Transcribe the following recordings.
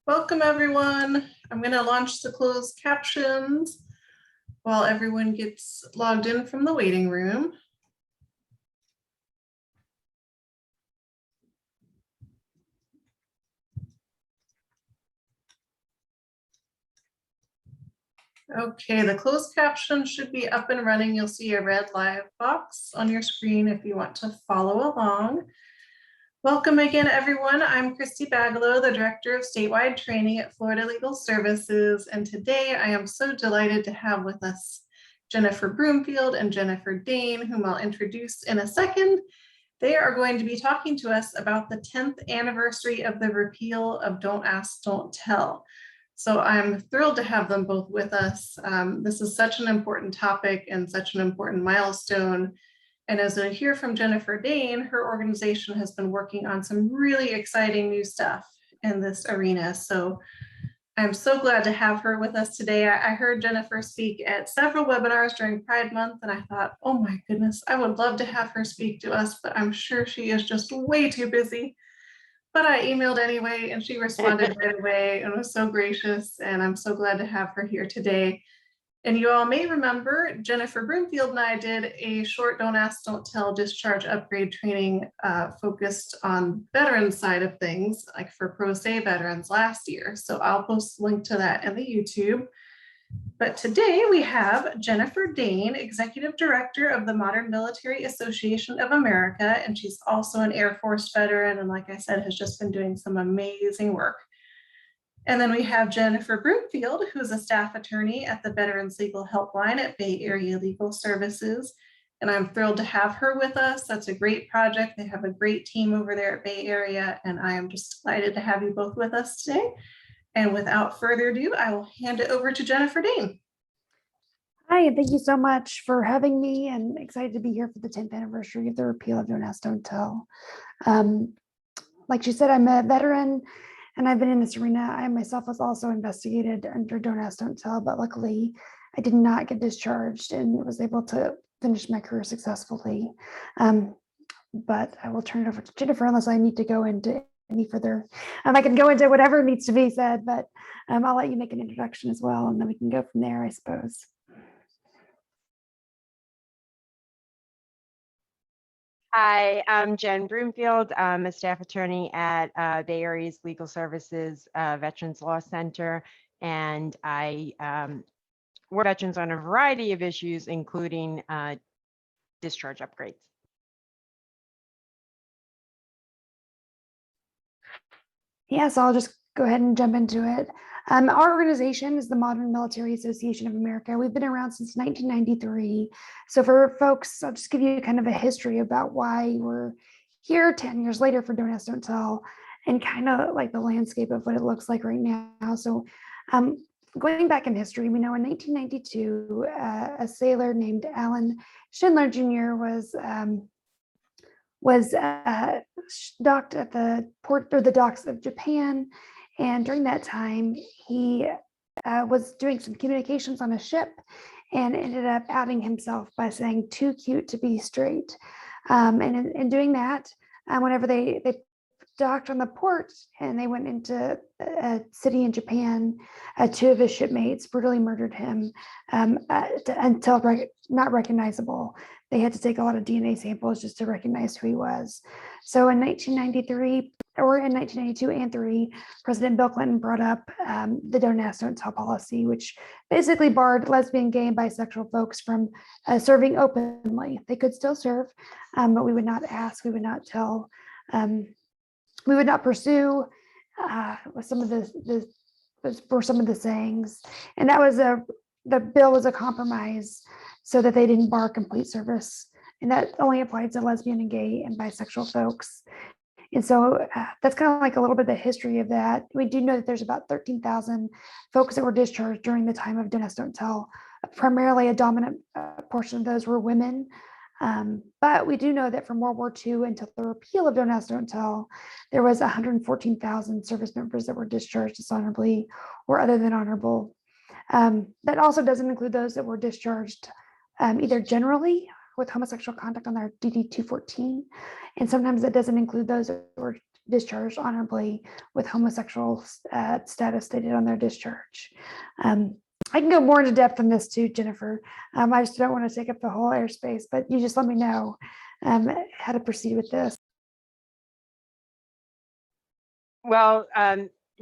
Welcome, everyone. I'm going to launch the closed captions while everyone gets logged in from the waiting room. Okay, the closed caption should be up and running. You'll see a red live box on your screen if you want to follow along. Welcome again, everyone. I'm Christy Bagalow, the Director of Statewide Training at Florida Legal Services. And today I am so delighted to have with us Jennifer Broomfield and Jennifer Dain, whom I'll introduce in a second. They are going to be talking to us about the 10th anniversary of the repeal of Don't Ask, Don't Tell. So I'm thrilled to have them both with us. This is such an important topic and such an important milestone. And as I hear from Jennifer Dain, her organization has been working on some really exciting new stuff in this arena. So I'm so glad to have her with us today. I heard Jennifer speak at several webinars during Pride Month, and I thought, oh my goodness, I would love to have her speak to us, but I'm sure she is just way too busy. But I emailed anyway, and she responded right away and was so gracious, and I'm so glad to have her here today. And you all may remember Jennifer Broomfield and I did a short Don't Ask, Don't Tell discharge upgrade training focused on veteran side of things, like for pro se veterans last year. So I'll post a link to that in the YouTube. But today we have Jennifer Dain, Executive Director of the Modern Military Association of America, and she's also an Air Force veteran, and like I said, has just been doing some amazing work. And then we have Jennifer Broomfield, who is a staff attorney at the Veterans Legal Helpline at Bay Area Legal Services. And I'm thrilled to have her with us. That's a great project. They have a great team over there at Bay Area, and I am just delighted to have you both with us today. And without further ado, I will hand it over to Jennifer Dain. Hi, and thank you so much for having me, and excited to be here for the 10th anniversary of the repeal of Don't Ask, Don't Tell. Like she said, I'm a veteran and I've been in this arena. I myself was also investigated under Don't Ask, Don't Tell, but luckily I did not get discharged and was able to finish my career successfully. But I will turn it over to Jennifer unless I need to go into any further. I can go into whatever needs to be said, but I'll let you make an introduction as well, and then we can go from there, I suppose. Hi, I'm Jen Broomfield. I'm a staff attorney at Bay Area's Legal Services Veterans Law Center, and I work with veterans on a variety of issues, including discharge upgrades. Yeah, so I'll just go ahead and jump into it. Our organization is the Modern Military Association of America. We've been around since 1993. So for folks, I'll just give you kind of a history about why we're here 10 years later for Don't Ask, Don't Tell, and kind of like the landscape of what it looks like right now. So going back in history, we know in 1992, a sailor named Schindler Jr. was docked at the port or the docks of Japan. And during that time, he was doing some communications on a ship and ended up outing himself by saying "too cute to be straight." And in doing that, whenever they docked on the port and they went into a city in Japan, two of his shipmates brutally murdered him until not recognizable. They had to take a lot of DNA samples just to recognize who he was. So in 1993, or in 1992 and 3, President Bill Clinton brought up the Don't Ask, Don't Tell policy, which basically barred lesbian, gay, and bisexual folks from serving openly. They could still serve, but we would not ask, we would not tell, we would not pursue some of the sayings. And that was the bill was a compromise so that they didn't bar complete service. And that only applied to lesbian and gay and bisexual folks. And so that's kind of like a little bit of the history of that. We do know that there's about 13,000 folks that were discharged during the time of Don't Ask, Don't Tell. Primarily a dominant portion of those were women. But we do know that from World War II until the repeal of Don't Ask, Don't Tell, there was 114,000 service members that were discharged dishonorably or other than honorable. That also doesn't include those that were discharged either generally with homosexual conduct on their DD 214. And sometimes it doesn't include those who are discharged honorably with homosexual status stated on their discharge. I can go more into depth on this too, Jennifer. I just don't want to take up the whole airspace, but you just let me know how to proceed with this. Well,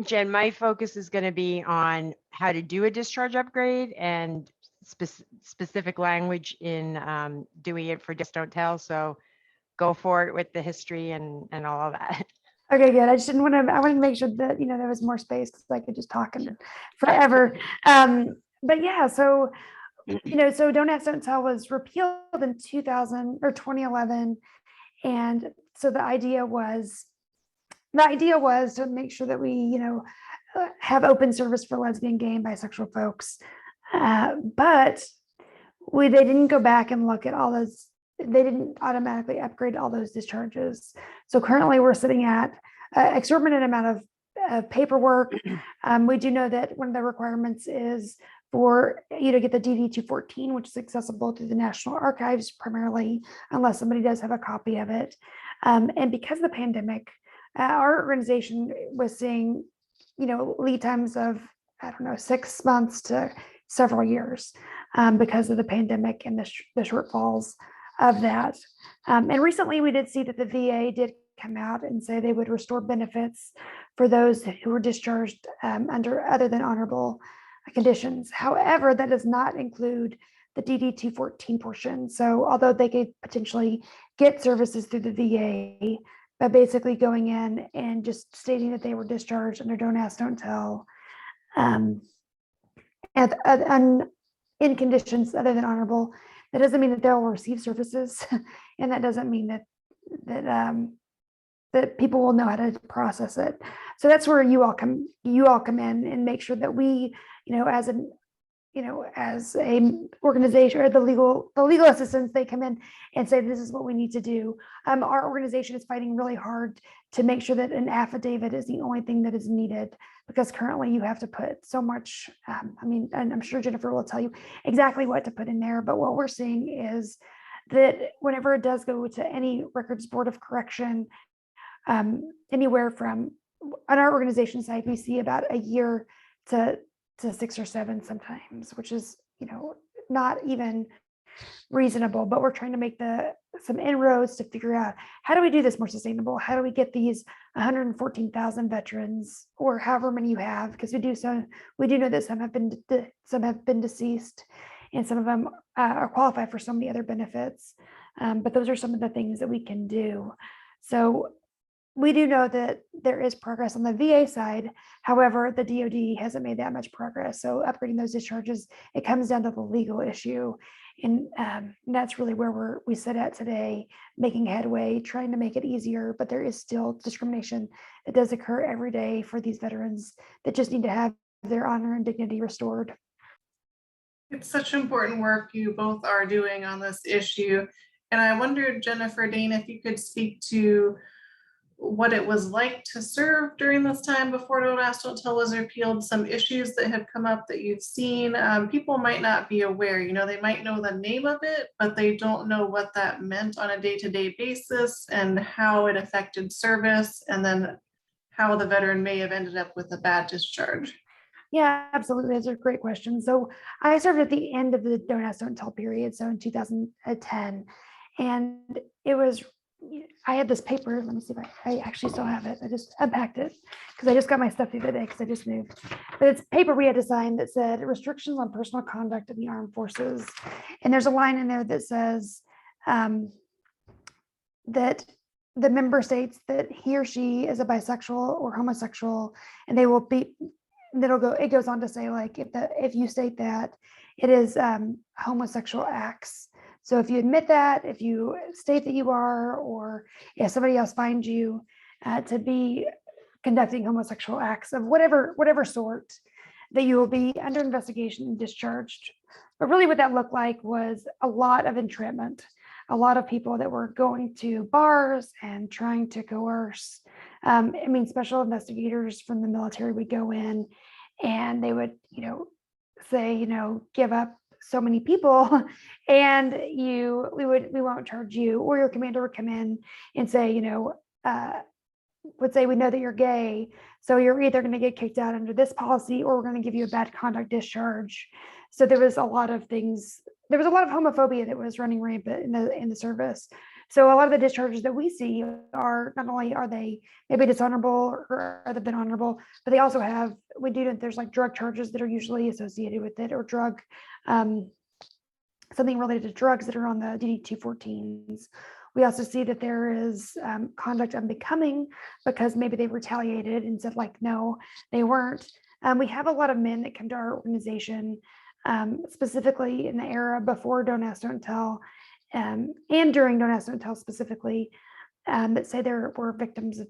Jen, my focus is going to be on how to do a discharge upgrade and specific language in doing it for just don't tell. So go for it with the history and all of that. Okay, good. I just didn't want to, I wanted to make sure that, there was more space because I could just talk forever. But yeah, so, so Don't Ask, Don't Tell was repealed in 2011. And so the idea was to make sure that we, have open service for lesbian, gay, and bisexual folks. But they didn't go back and look at all those. They didn't automatically upgrade all those discharges. So currently we're sitting at an exorbitant amount of paperwork. We do know that one of the requirements is for you to get the DD 214, which is accessible through the National Archives primarily, unless somebody does have a copy of it. And because of the pandemic, our organization was seeing, lead times of, 6 months to several years because of the pandemic and the shortfalls of that. And recently we did see that the VA did come out and say they would restore benefits for those who were discharged under other than honorable conditions. However, that does not include the DD 214 portion. So although they could potentially get services through the VA, by basically going in and just stating that they were discharged under Don't Ask, Don't Tell, in conditions other than honorable, that doesn't mean that they'll receive services, and that doesn't mean that people will know how to process it. So that's where you all come in and make sure that we, as a organization or the legal assistants, they come in and say, this is what we need to do. Our organization is fighting really hard to make sure that an affidavit is the only thing that is needed, because currently you have to put so much, and I'm sure Jennifer will tell you exactly what to put in there, but what we're seeing is that whenever it does go to any records board of correction, anywhere from, on our organization side, we see about a year to 6 or 7 sometimes, which is, not even reasonable, but we're trying to make some inroads to figure out how do we do this more sustainable? How do we get these 114,000 veterans, or however many you have, because we do know that some have been deceased, and some of them are qualified for so many other benefits. But those are some of the things that we can do. So we do know that there is progress on the VA side. However, the DoD hasn't made that much progress. So upgrading those discharges, it comes down to the legal issue. And that's really where we sit at today, making headway, trying to make it easier. But there is still discrimination that does occur every day for these veterans that just need to have their honor and dignity restored. It's such important work you both are doing on this issue. And I wondered, Jennifer, Dain, if you could speak to what it was like to serve during this time before Don't Ask, Don't Tell was repealed, some issues that have come up that you've seen. People might not be aware, they might know the name of it, but they don't know what that meant on a day-to-day basis and how it affected service, and then how the veteran may have ended up with a bad discharge. Yeah, absolutely. Those are great questions. So I served at the end of the Don't Ask, Don't Tell period, so in 2010, and I had this paper. Let me see if I actually still have it. I just unpacked it because I just got my stuff the other day because I just moved. But it's paper we had to sign that said restrictions on personal conduct in the armed forces. And there's a line in there that says that the member states that he or she is a bisexual or homosexual, and they will be, it goes on to say, like, if you state that, it is homosexual acts. So if you admit that, if you state that you are, or if somebody else finds you to be conducting homosexual acts of whatever sort, that you will be under investigation and discharged. But really what that looked like was a lot of entrapment, a lot of people that were going to bars and trying to coerce. Special investigators from the military would go in and they would, say, give up so many people, and we won't charge you, or your commander would come in and say, would say, we know that you're gay, so you're either going to get kicked out under this policy, or we're going to give you a bad conduct discharge. So there was a lot of things. There was a lot of homophobia that was running rampant in the service. So a lot of the discharges that we see are not only are they maybe dishonorable or other than honorable, but they also have, there's like drug charges that are usually associated with it, or drug, something related to drugs that are on the DD-214s. We also see that there is conduct unbecoming because maybe they retaliated and said like, no, they weren't. We have a lot of men that come to our organization, specifically in the era before Don't Ask, Don't Tell, and during Don't Ask, Don't Tell specifically, that say they were victims of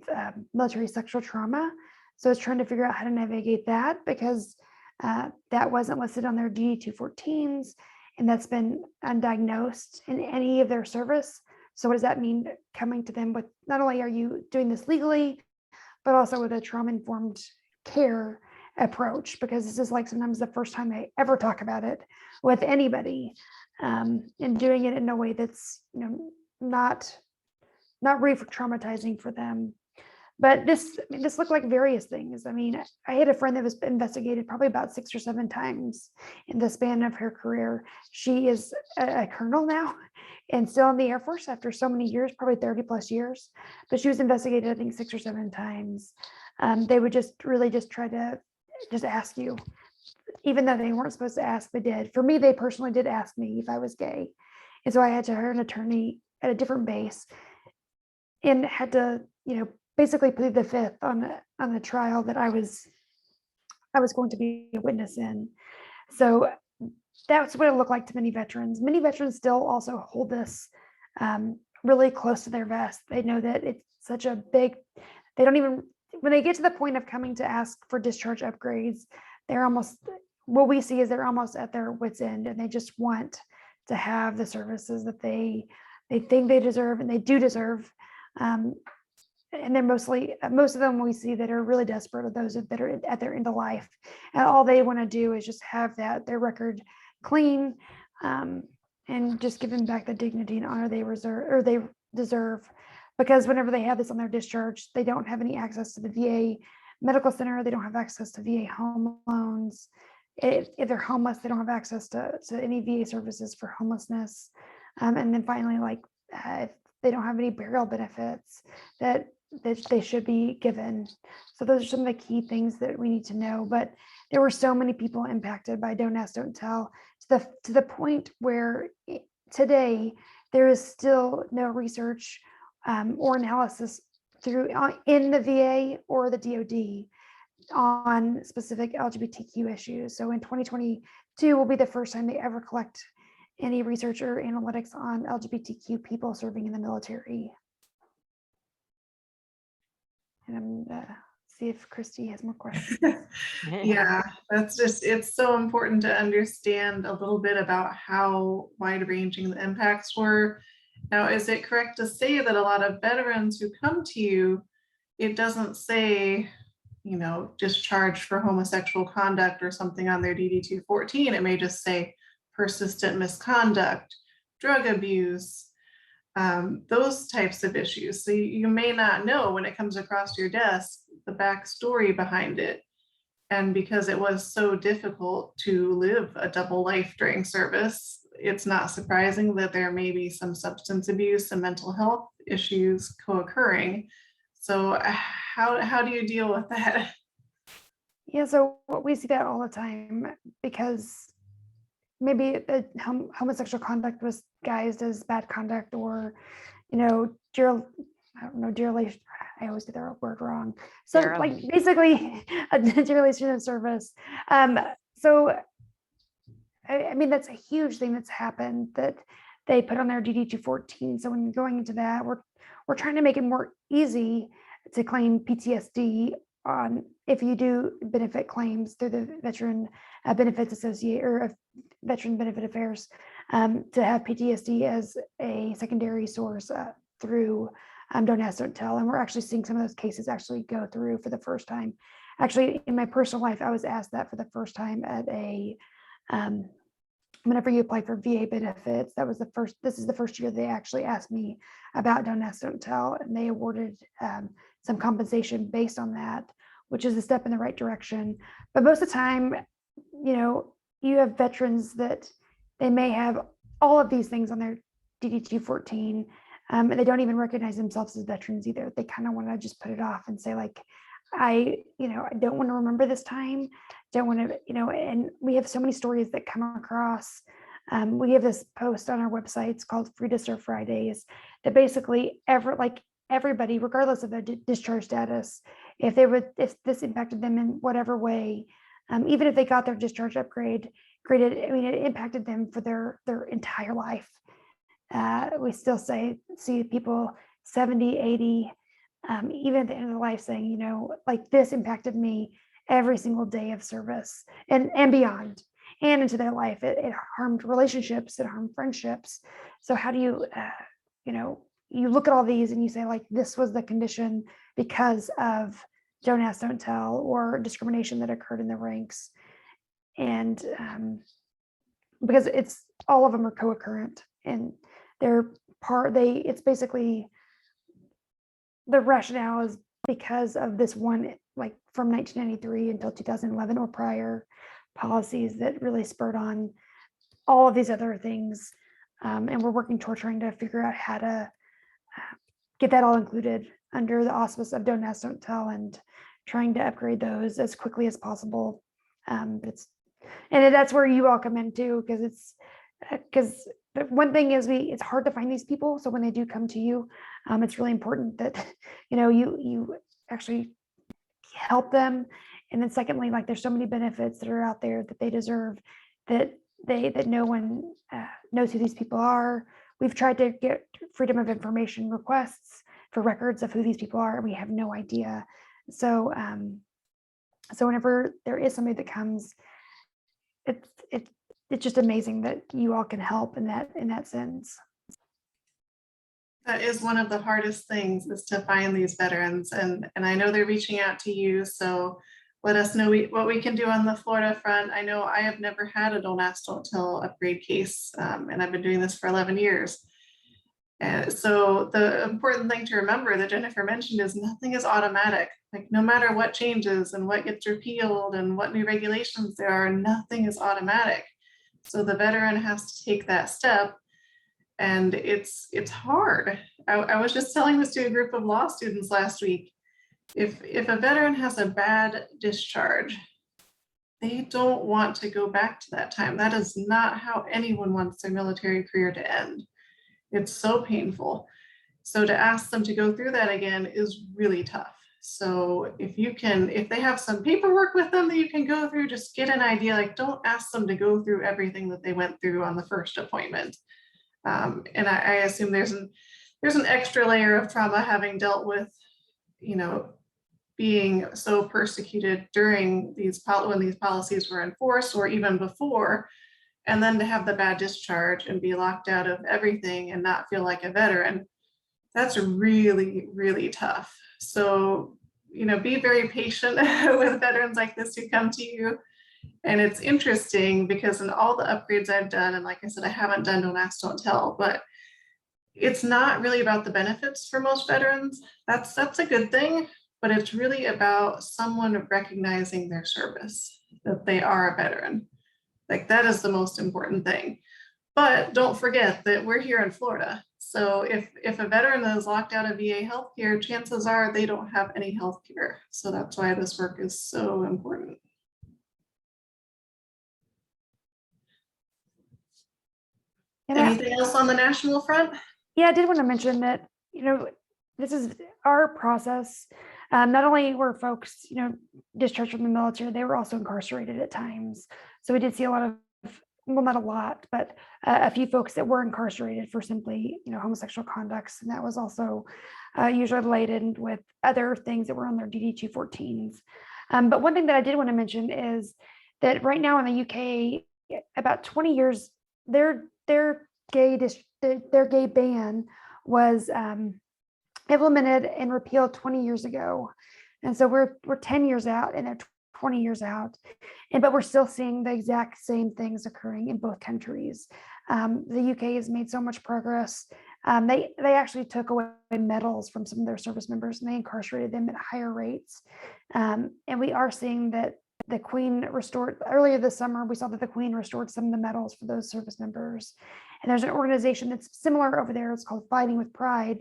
military sexual trauma. So it's trying to figure out how to navigate that, because that wasn't listed on their DD-214s, and that's been undiagnosed in any of their service. So what does that mean coming to them with, not only are you doing this legally, but also with a trauma-informed care approach, because this is like sometimes the first time they ever talk about it with anybody, and doing it in a way that's not re-traumatizing for them. But this looked like various things. I mean, I had a friend that was investigated probably about 6 or 7 times in the span of her career. She is a colonel now and still in the Air Force after so many years, probably 30 plus years. But she was investigated, I think, 6 or 7 times. They would just try to just ask you, even though they weren't supposed to ask, they did. For me, they personally did ask me if I was gay. And so I had to hire an attorney at a different base and had to, basically plead the fifth on the trial that I was going to be a witness in. So that's what it looked like to many veterans. Many veterans still also hold this really close to their vest. They know that it's such a big, they don't even, when they get to the point of coming to ask for discharge upgrades, they're almost, what we see is they're almost at their wits' end, and they just want to have the services that they think they deserve, and they do deserve. And they're most of them we see that are really desperate are those that are at their end of life, and all they want to do is just have their record clean, and just give them back the dignity and honor they deserve, because whenever they have this on their discharge, they don't have any access to the VA medical center, they don't have access to VA home loans. If they're homeless, they don't have access to any VA services for homelessness, and then finally, if they don't have any burial benefits that they should be given. So those are some of the key things that we need to know. But there were so many people impacted by Don't Ask, Don't Tell, to the point where today there is still no research or analysis in the VA or the DoD on specific LGBTQ issues. So in 2022 will be the first time they ever collect any research or analytics on LGBTQ people serving in the military. And I'm gonna see if Christy has more questions. Yeah, it's so important to understand a little bit about how wide-ranging the impacts were. Now, is it correct to say that a lot of veterans who come to you, it doesn't say, discharged for homosexual conduct or something on their DD-214, it may just say persistent misconduct, drug abuse, those types of issues. So you may not know when it comes across your desk the backstory behind it. And because it was so difficult to live a double life during service, it's not surprising that there may be some substance abuse and mental health issues co-occurring. So how do you deal with that? Yeah, so we see that all the time, because maybe homosexual conduct was guised as bad conduct, or, dereliction. I always get the word wrong. So basically a dereliction of service. So I mean, that's a huge thing that's happened that they put on their DD-214. So when you're going into that, we're trying to make it more easy to claim PTSD on if you do benefit claims through the Veteran Benefits Associate or Veteran Benefit Affairs, to have PTSD as a secondary source through Don't Ask, Don't Tell. And we're actually seeing some of those cases actually go through for the first time. Actually, in my personal life, I was asked that for the first time at whenever you apply for VA benefits, this is the first year they actually asked me about Don't Ask, Don't Tell, and they awarded some compensation based on that, which is a step in the right direction. But most of the time, you have veterans that they may have all of these things on their DD 14, and they don't even recognize themselves as veterans either. They kind of want to just put it off and say like, I don't want to remember this time, don't want to, and we have so many stories that come across. We have this post on our website, it's called Free to Serve Fridays, that basically everybody, regardless of their discharge status, if this impacted them in whatever way, even if they got their discharge upgrade graded, it impacted them for their entire life. We still see people 70, 80, even at the end of their life saying, like this impacted me every single day of service and beyond and into their life. It harmed relationships, it harmed friendships. So how do you, you look at all these and you say like, this was the condition because of Don't Ask, Don't Tell, or discrimination that occurred in the ranks. And because it's all of them are co-occurrent and it's basically the rationale is because of this one, like from 1993 until 2011 or prior policies that really spurred on all of these other things. And we're working toward trying to figure out how to get that all included under the auspice of Don't Ask, Don't Tell, and trying to upgrade those as quickly as possible. And that's where you all come in too, because one thing is it's hard to find these people. So when they do come to you, it's really important that, you actually help them. And then secondly, like there's so many benefits that are out there that they deserve that no one knows who these people are. We've tried to get freedom of information requests for records of who these people are, and we have no idea. So, so whenever there is somebody that comes, it's just amazing that you all can help in that sense. That is one of the hardest things, is to find these veterans, and I know they're reaching out to you, so let us know what we can do on the Florida front. I know I have never had a Don't Ask, Don't Tell upgrade case, and I've been doing this for 11 years. So the important thing to remember that Jennifer mentioned is nothing is automatic. Like no matter what changes and what gets repealed and what new regulations there are, nothing is automatic. So the veteran has to take that step, and it's hard. I was just telling this to a group of law students last week. If a veteran has a bad discharge, they don't want to go back to that time. That is not how anyone wants their military career to end. It's so painful. So to ask them to go through that again is really tough. So if they have some paperwork with them that you can go through, just get an idea, like don't ask them to go through everything that they went through on the first appointment. And I assume there's an extra layer of trauma having dealt with, being so persecuted during when these policies were enforced or even before, and then to have the bad discharge and be locked out of everything and not feel like a veteran. That's really, really tough. So, be very patient with veterans like this who come to you. And it's interesting because in all the upgrades I've done, and like I said, I haven't done Don't Ask, Don't Tell, but it's not really about the benefits for most veterans. That's a good thing, but it's really about someone recognizing their service, that they are a veteran. Like that is the most important thing. But don't forget that we're here in Florida. So if a veteran is locked out of VA healthcare, chances are they don't have any healthcare. So that's why this work is so important. Anything else on the national front? Yeah, I did want to mention that, this is our process. Not only were folks, discharged from the military, they were also incarcerated at times. So we did see a lot of, well, not a lot, but a few folks that were incarcerated for simply, homosexual conducts. And that was also usually laden with other things that were on their DD 214s. But one thing that I did want to mention is that right now in the UK, about 20 years, their gay ban was implemented and repealed 20 years ago. And so we're 10 years out, and they're 20 years out. But we're still seeing the exact same things occurring in both countries. The UK has made so much progress. They actually took away medals from some of their service members and they incarcerated them at higher rates. And we are seeing that the Queen restored, earlier this summer, we saw that the Queen restored some of the medals for those service members. And there's an organization that's similar over there. It's called Fighting with Pride,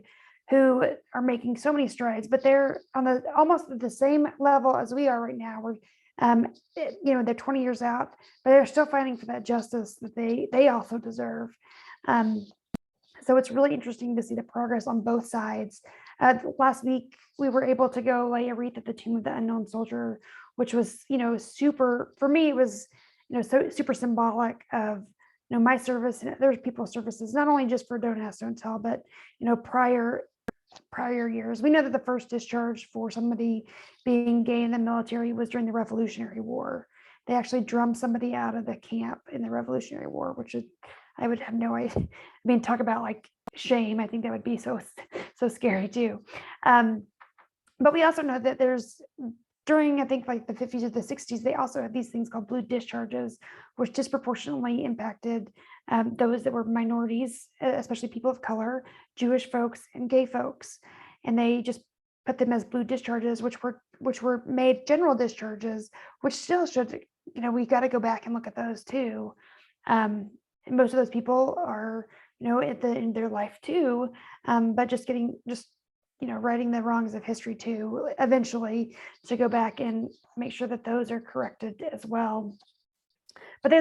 who are making so many strides, but they're on the almost at the same level as we are right now. We're, they're 20 years out, but they're still fighting for that justice that they also deserve. So it's really interesting to see the progress on both sides. Last week, we were able to go lay a wreath at the tomb of the unknown soldier, which was, super, for me, it was, so super symbolic of, my service. And there's people's services, not only just for Don't Ask, Don't Tell, but, prior years. We know that the first discharge for somebody being gay in the military was during the Revolutionary War. They actually drummed somebody out of the camp in the Revolutionary War, which is, I would have no idea. I mean, talk about like shame. I think that would be so scary too. But we also know that there's during, I think like the 50s or the 60s, they also had these things called blue discharges, which disproportionately impacted those that were minorities, especially people of color, Jewish folks and gay folks. And they just put them as blue discharges, which were made general discharges, which still should, we got to go back and look at those too. Most of those people are, at the end of their life too, but just righting the wrongs of history too, eventually, to go back and make sure that those are corrected as well. But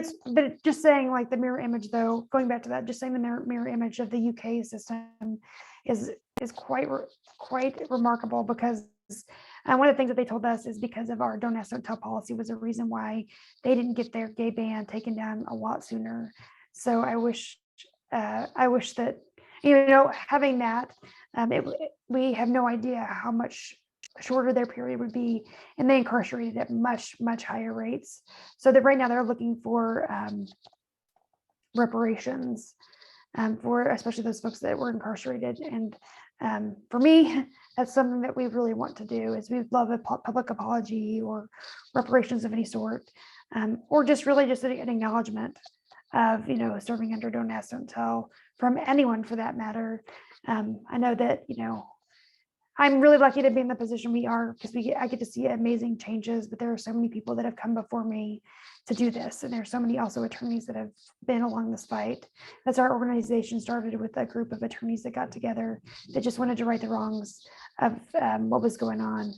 just saying like the mirror image though, going back to that, just saying the mirror image of the UK system is quite remarkable, because one of the things that they told us is because of our Don't Ask, Don't Tell policy was a reason why they didn't get their gay ban taken down a lot sooner. So I wish that, having that, we have no idea how much shorter their period would be, and they incarcerated at much, much higher rates. So that right now they're looking for reparations for especially those folks that were incarcerated. And for me, that's something that we really want to do, is we'd love a public apology or reparations of any sort, or just really just an acknowledgement of, serving under Don't Ask, Don't Tell from anyone for that matter. I know that, I'm really lucky to be in the position we are, because I get to see amazing changes, but there are so many people that have come before me to do this. And there's so many also attorneys that have been along this fight. That's our organization started with a group of attorneys that got together that just wanted to right the wrongs of what was going on.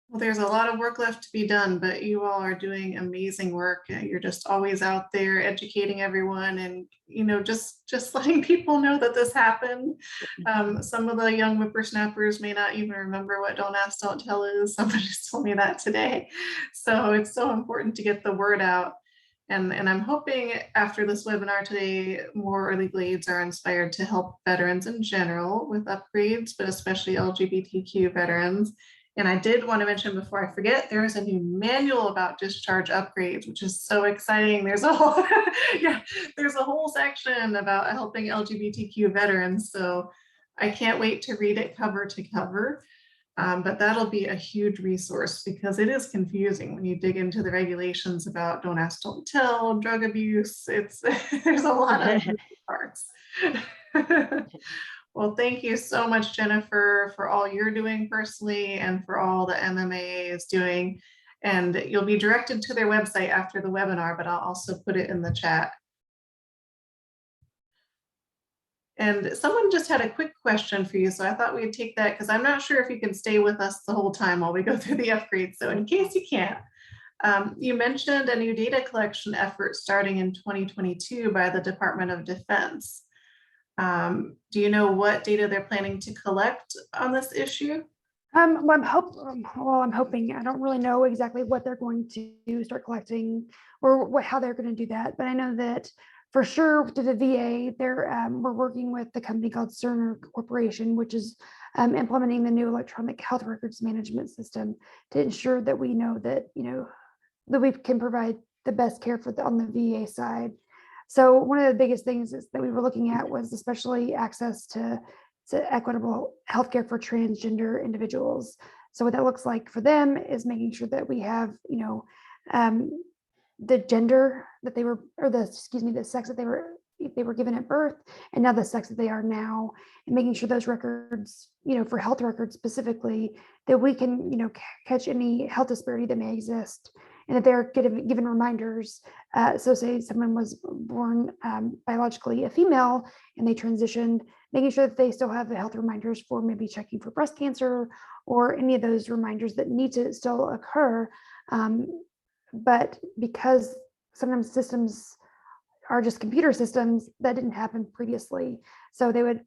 Well, there's a lot of work left to be done, but you all are doing amazing work. You're just always out there educating everyone, and just letting people know that this happened. Some of the young whippersnappers may not even remember what Don't Ask, Don't Tell is. Somebody just told me that today. So it's so important to get the word out. And I'm hoping after this webinar today, more legal aids are inspired to help veterans in general with upgrades, but especially LGBTQ veterans. And I did want to mention before I forget, there is a new manual about discharge upgrades, which is so exciting. There's a whole, there's a whole section about helping LGBTQ veterans. So I can't wait to read it cover to cover. But that'll be a huge resource, because it is confusing when you dig into the regulations about Don't Ask, Don't Tell, drug abuse. There's a lot of parts. Well, thank you so much, Jennifer, for all you're doing personally and for all the MMA is doing. And you'll be directed to their website after the webinar, but I'll also put it in the chat. And someone just had a quick question for you, so I thought we'd take that, because I'm not sure if you can stay with us the whole time while we go through the upgrades. So in case you can't, you mentioned a new data collection effort starting in 2022 by the Department of Defense. Do you know what data they're planning to collect on this issue? Well, I'm hoping. I don't really know exactly what they're going to start collecting or how they're going to do that, but I know that for sure to the VA, we're working with the company called Cerner Corporation, which is implementing the new electronic health records management system to ensure that we know that that we can provide the best care on the VA side. So one of the biggest things that we were looking at was especially access to equitable healthcare for transgender individuals. So what that looks like for them is making sure that we have, the gender that they were, or the sex that they were given at birth, and now the sex that they are now, and making sure those records, for health records specifically, that we can, catch any health disparity that may exist, and that they're given reminders. So say someone was born biologically a female and they transitioned, making sure that they still have the health reminders for maybe checking for breast cancer or any of those reminders that need to still occur. But because sometimes systems are just computer systems, that didn't happen previously. So they would,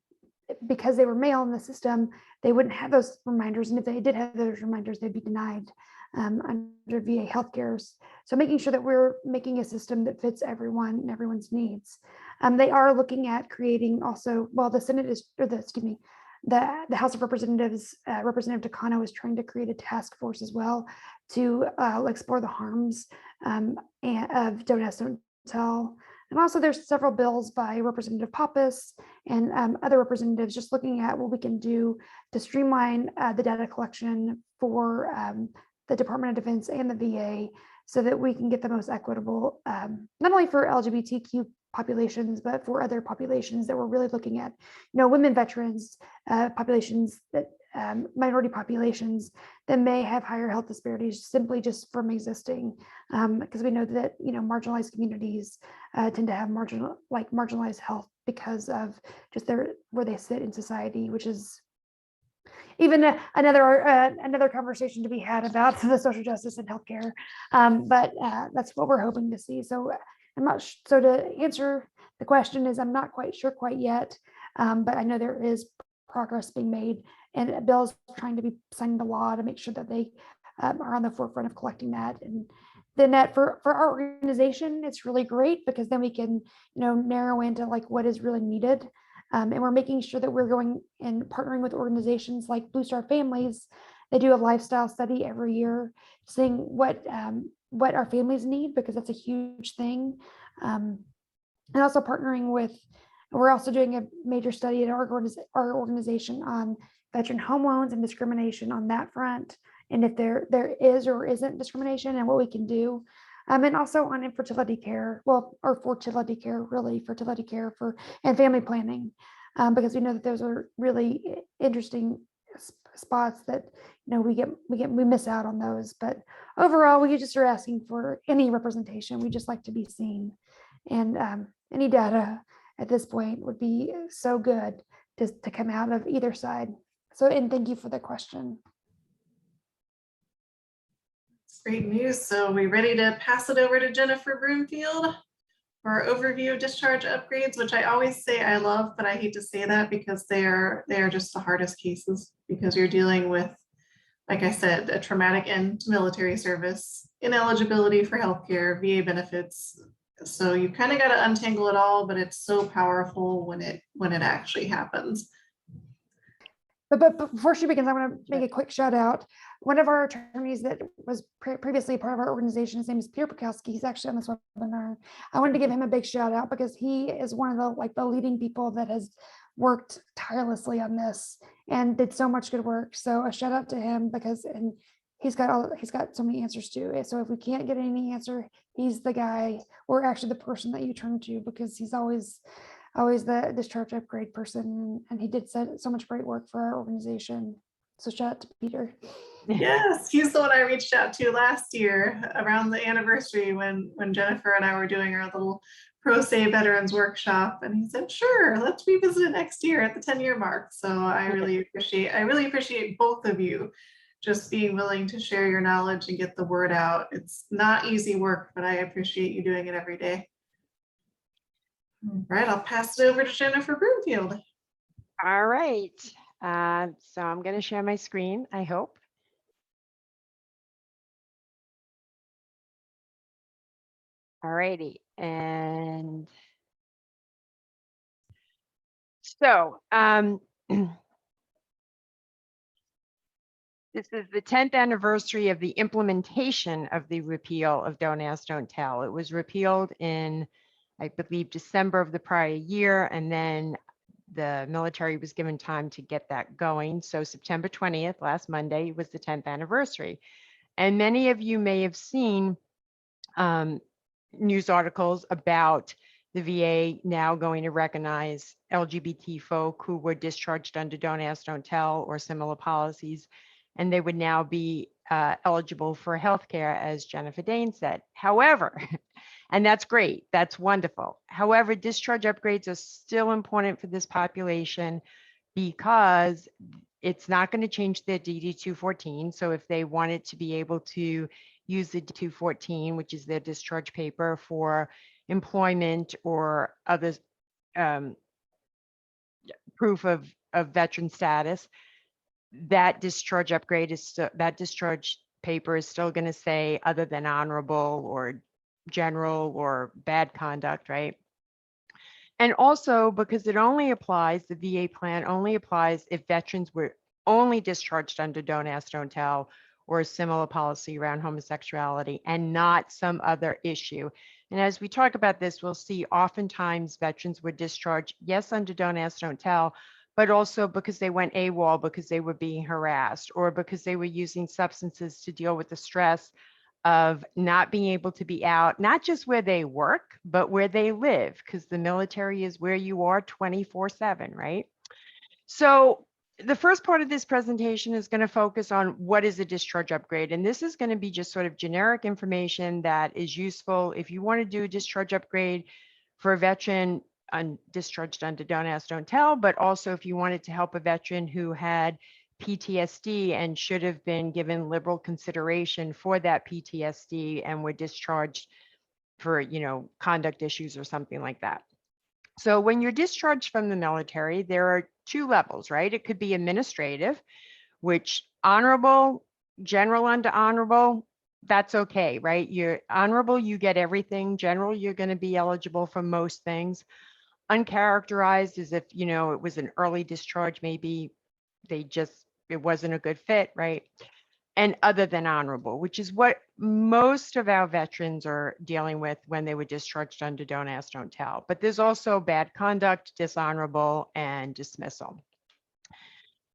because they were male in the system, they wouldn't have those reminders. And if they did have those reminders, they'd be denied under VA healthcare. So making sure that we're making a system that fits everyone and everyone's needs. They are looking at creating also, well, the Senate is, or the House of Representatives, Representative Takano is trying to create a task force as well to explore the harms of Don't Ask, Don't Tell. And also there's several bills by Representative Pappas and other representatives just looking at what we can do to streamline the data collection for the Department of Defense and the VA so that we can get the most equitable, not only for LGBTQ populations, but for other populations that we're really looking at, women veterans, populations that minority populations that may have higher health disparities simply just from existing, because we know that marginalized communities tend to have marginalized health because of just where they sit in society, which is even another conversation to be had about the social justice and healthcare. But that's what we're hoping to see. So I'm not so to answer the question is I'm not quite sure quite yet, but I know there is progress being made, and Bill's trying to be signed into law to make sure that they are on the forefront of collecting that. And then that for our organization, it's really great because then we can narrow into what is really needed. And we're making sure that we're going and partnering with organizations like Blue Star Families. They do a lifestyle study every year, seeing what our families need, because that's a huge thing. And also partnering with, we're also doing a major study at our organization on veteran home loans and discrimination on that front, and if there is or isn't discrimination and what we can do. And also on infertility care, or fertility care, fertility care and family planning, because we know that those are really interesting spots that we miss out on those. But overall, we just are asking for any representation. We just like to be seen, and any data at this point would be so good to come out of either side. So, and thank you for the question. Great news. So we ready to pass it over to Jennifer Broomfield for our overview of discharge upgrades, which I always say I love, but I hate to say that because they are just the hardest cases, because you're dealing with, like I said, a traumatic end to military service, ineligibility for healthcare, VA benefits. So you kind of got to untangle it all, but it's so powerful when it actually happens. But before she begins, I want to make a quick shout out. One of our attorneys that was previously part of our organization, his name is Peter Pekowski. He's actually on this webinar. I wanted to give him a big shout out because he is one of the leading people that has worked tirelessly on this and did so much good work. So a shout out to him, because he's got so many answers to it. So if we can't get any answer, he's the guy, or actually the person that you turn to, because he's always the discharge upgrade person, and he did so much great work for our organization. So shout out to Peter. Yes, he's the one I reached out to last year around the anniversary when Jennifer and I were doing our little Pro Se Veterans workshop, and he said, sure, let's revisit it next year at the 10-year mark. So I really appreciate both of you just being willing to share your knowledge and get the word out. It's not easy work, but I appreciate you doing it every day. All right, I'll pass it over to Jennifer Broomfield. All right. So I'm going to share my screen, I hope. All righty. And so this is the 10th anniversary of the implementation of the repeal of Don't Ask, Don't Tell. It was repealed in, I believe, December of the prior year, and then the military was given time to get that going. So September 20th, last Monday, was the 10th anniversary. And many of you may have seen news articles about the VA now going to recognize LGBT folk who were discharged under Don't Ask, Don't Tell or similar policies, and they would now be eligible for health care, as Jennifer Dain said. However, and that's great, that's wonderful. However, discharge upgrades are still important for this population because it's not going to change their DD 214. So if they wanted to be able to use the 214, which is their discharge paper for employment or other proof of veteran status, that discharge upgrade is still, that discharge paper is still going to say other than honorable or general or bad conduct, right? And also because it only applies, the VA plan only applies if veterans were only discharged under Don't Ask, Don't Tell or a similar policy around homosexuality and not some other issue. And as we talk about this, we'll see oftentimes veterans were discharged, yes, under Don't Ask, Don't Tell, but also because they went AWOL because they were being harassed or because they were using substances to deal with the stress of not being able to be out, not just where they work, but where they live, because the military is where you are 24/7, right? So the first part of this presentation is going to focus on what is a discharge upgrade. And this is going to be just sort of generic information that is useful if you want to do a discharge upgrade for a veteran discharged under Don't Ask, Don't Tell, but also if you wanted to help a veteran who had PTSD and should have been given liberal consideration for that PTSD and were discharged for, you know, conduct issues or something like that. So when you're discharged from the military, there are two levels, right? It could be administrative, which honorable, general under honorable, that's okay, right? You're honorable, you get everything. General, you're going to be eligible for most things. Uncharacterized is if, you know, it was an early discharge, maybe they just, it wasn't a good fit, right? And other than honorable, which is what most of our veterans are dealing with when they were discharged under Don't Ask, Don't Tell. But there's also bad conduct, dishonorable, and dismissal.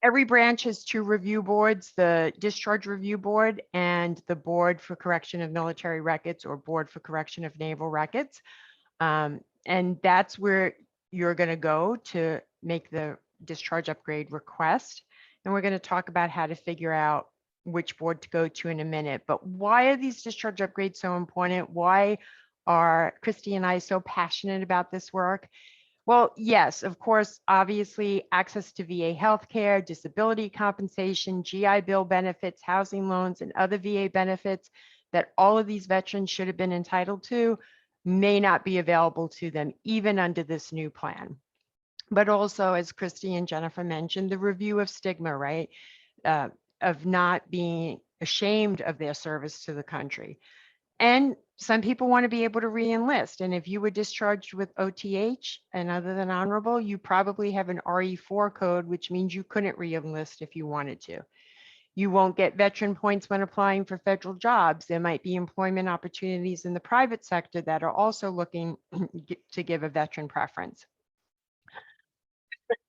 Every branch has two review boards, the Discharge Review Board and the Board for Correction of Military Records or Board for Correction of Naval Records. And that's where you're going to go to make the discharge upgrade request. And we're going to talk about how to figure out which board to go to in a minute. But why are these discharge upgrades so important? Why are Christy and I so passionate about this work? Well, yes, of course, obviously, access to VA healthcare, disability compensation, GI Bill benefits, housing loans, and other VA benefits that all of these veterans should have been entitled to may not be available to them, even under this new plan. But also, as Christy and Jennifer mentioned, the review of stigma, right? Of not being ashamed of their service to the country. And some people want to be able to re-enlist. And if you were discharged with OTH and other than honorable, you probably have an RE4 code, which means you couldn't re-enlist if you wanted to. You won't get veteran points when applying for federal jobs. There might be employment opportunities in the private sector that are also looking to give a veteran preference.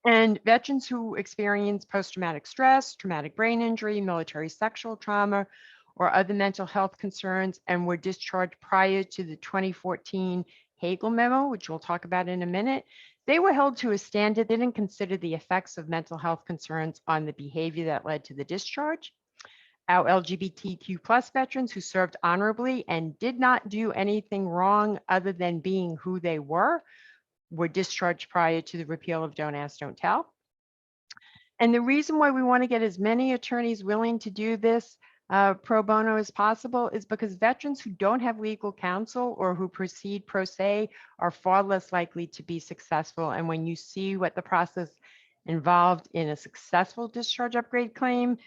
And veterans who experience post-traumatic stress, traumatic brain injury, military sexual trauma, or other mental health concerns and were discharged prior to the 2014 Hagel Memo, which we'll talk about in a minute, they were held to a standard that didn't consider the effects of mental health concerns on the behavior that led to the discharge. Our LGBTQ plus veterans who served honorably and did not do anything wrong other than being who they were discharged prior to the repeal of Don't Ask, Don't Tell. And the reason why we want to get as many attorneys willing to do this pro bono as possible is because veterans who don't have legal counsel or who proceed pro se are far less likely to be successful. And when you see what the process involved in a successful discharge upgrade claim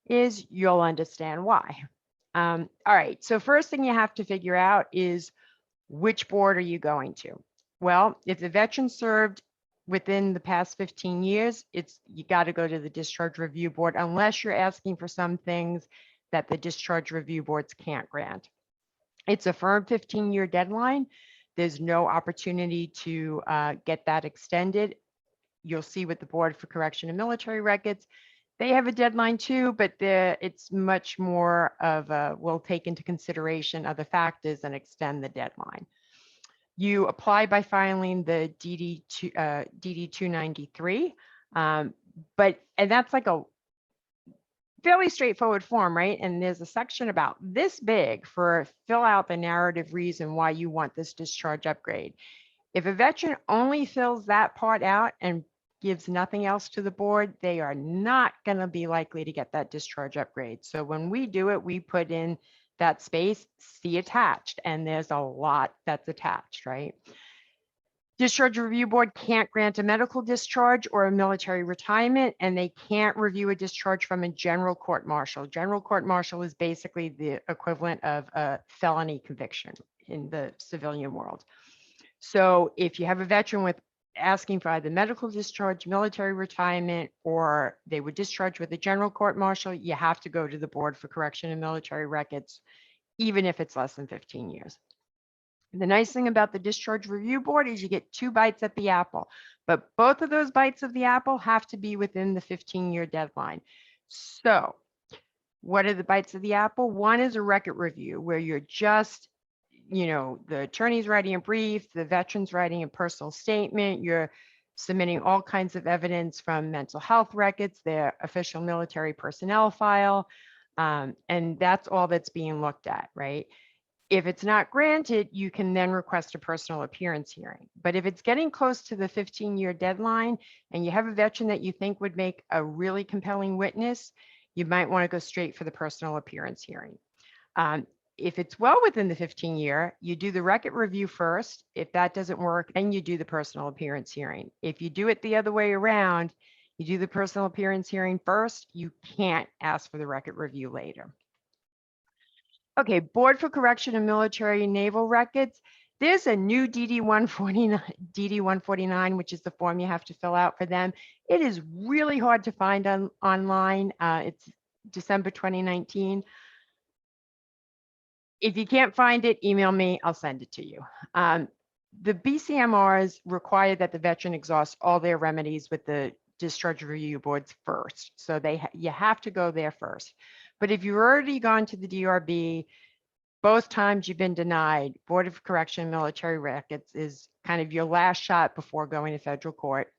is, you'll understand why. All right, so first thing you have to figure out is which board are you going to? Well, if the veteran served within the past 15 years, you got to go to the Discharge Review Board unless you're asking for some things that the Discharge Review Boards can't grant. It's a firm 15-year deadline. There's no opportunity to get that extended you'll see with the Board for Correction and Military Records, they have a deadline too, but it's much more of a, we'll take into consideration other factors and extend the deadline. You apply by filing the DD 293, and that's like a fairly straightforward form, right? And there's a section about this big for fill out the narrative reason why you want this discharge upgrade. If a veteran only fills that part out and gives nothing else to the board, they are not going to be likely to get that discharge upgrade. So when we do it, we put in that space, see attached, and there's a lot that's attached, right? Discharge Review Board can't grant a medical discharge or a military retirement, and they can't review a discharge from a general court martial. General court martial is basically the equivalent of a felony conviction in the civilian world. So if you have a veteran with asking for either medical discharge, military retirement, or they were discharged with a general court martial, you have to go to the Board for Correction and Military Records, even if it's less than 15 years. The nice thing about the Discharge Review Board is you get 2 bites at the apple, but both of those bites of the apple have to be within the 15-year deadline. So what are the bites of the apple? One is a record review where you're just, the attorney's writing a brief, the veteran's writing a personal statement, you're submitting all kinds of evidence from mental health records, their official military personnel file, and that's all that's being looked at, right? If it's not granted, you can then request a personal appearance hearing. But if it's getting close to the 15-year deadline and you have a veteran that you think would make a really compelling witness, you might want to go straight for the personal appearance hearing. If it's well within the 15-year, you do the record review first. If that doesn't work, then you do the personal appearance hearing. If you do it the other way around, you do the personal appearance hearing first, you can't ask for the record review later. Okay, Board for Correction and Military and Naval Records. There's a new DD 149, which is the form you have to fill out for them. It is really hard to find online. It's December 2019. If you can't find it, email me, I'll send it to you. The BCMRs require that the veteran exhaust all their remedies with the Discharge Review Boards first. So you have to go there first. But if you've already gone to the DRB, both times you've been denied, Board of Correction and Military Records is kind of your last shot before going to federal court.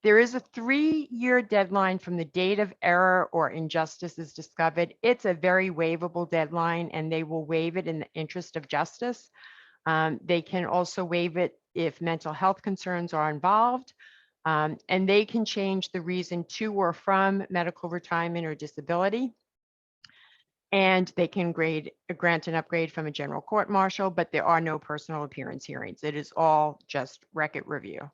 There is a 3-year deadline from the date of error or injustice is discovered. It's a very waivable deadline, and they will waive it in the interest of justice. They can also waive it if mental health concerns are involved, and they can change the reason to or from medical retirement or disability. And they can grant an upgrade from a general court martial, but there are no personal appearance hearings. It is all just record review.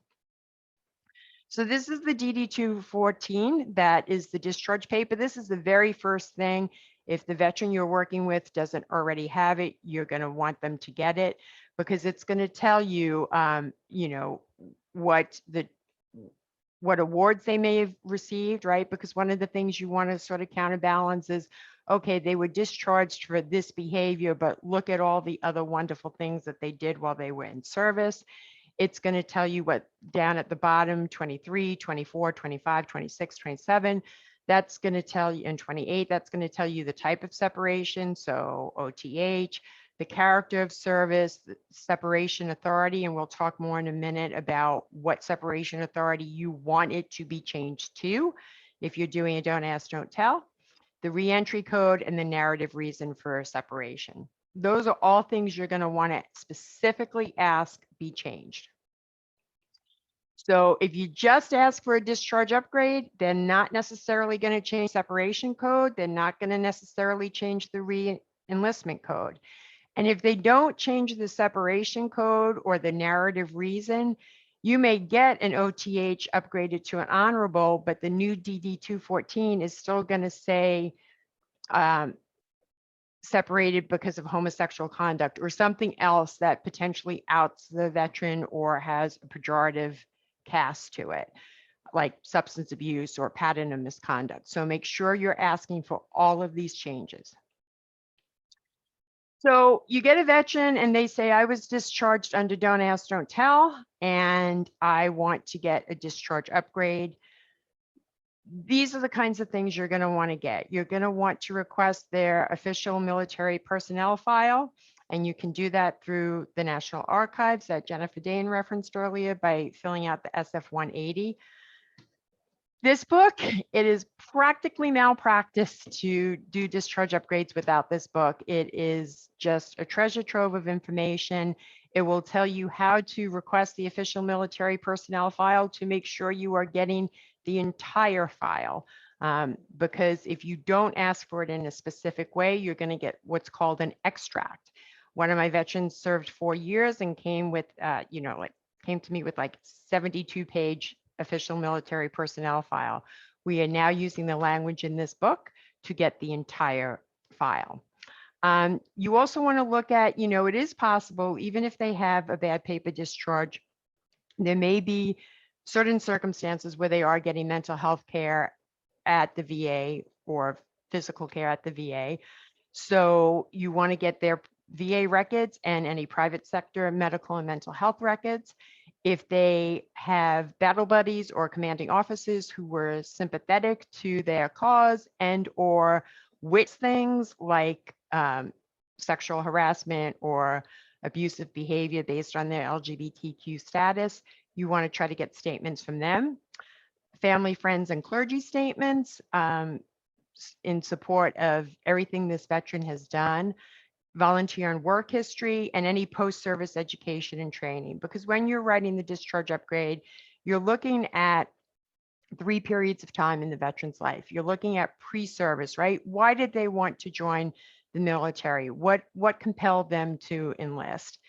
So this is the DD 214, that is the discharge paper. This is the very first thing. If the veteran you're working with doesn't already have it, you're going to want them to get it, because it's going to tell you, what awards they may have received, right? Because one of the things you want to sort of counterbalance is, okay, they were discharged for this behavior, but look at all the other wonderful things that they did while they were in service. It's going to tell you what down at the bottom, 23, 24, 25, 26, 27, that's going to tell you, and 28, that's going to tell you the type of separation. So OTH, the character of service, the separation authority, and we'll talk more in a minute about what separation authority you want it to be changed to. If you're doing a don't ask, don't tell, the reentry code, and the narrative reason for separation. Those are all things you're going to want to specifically ask be changed. So if you just ask for a discharge upgrade, they're not necessarily going to change separation code. They're not going to necessarily change the re-enlistment code. And if they don't change the separation code or the narrative reason, you may get an OTH upgraded to an honorable, but the new DD 214 is still going to say separated because of homosexual conduct or something else that potentially outs the veteran or has a pejorative cast to it, like substance abuse or pattern of misconduct. So make sure you're asking for all of these changes. So you get a veteran and they say, I was discharged under Don't Ask, Don't Tell, and I want to get a discharge upgrade. These are the kinds of things you're going to want to get. You're going to want to request their official military personnel file, and you can do that through the National Archives that Jennifer Dain referenced earlier by filling out the SF-180. This book, it is practically malpractice to do discharge upgrades without this book. It is just a treasure trove of information. It will tell you how to request the official military personnel file to make sure you are getting the entire file. Because if you don't ask for it in a specific way, you're going to get what's called an extract. One of my veterans served 4 years and came with, came to me with like 72-page official military personnel file. We are now using the language in this book to get the entire file. You also want to look at, it is possible, even if they have a bad paper discharge, there may be certain circumstances where they are getting mental health care at the VA or physical care at the VA. So you want to get their VA records and any private sector medical and mental health records. If they have battle buddies or commanding officers who were sympathetic to their cause and or witness things like sexual harassment or abusive behavior based on their LGBTQ status, you want to try to get statements from them. Family, friends, and clergy statements in support of everything this veteran has done. Volunteer and work history, and any post-service education and training. Because when you're writing the discharge upgrade, you're looking at 3 periods of time in the veteran's life. You're looking at pre-service, right? Why did they want to join the military? What compelled them to enlist?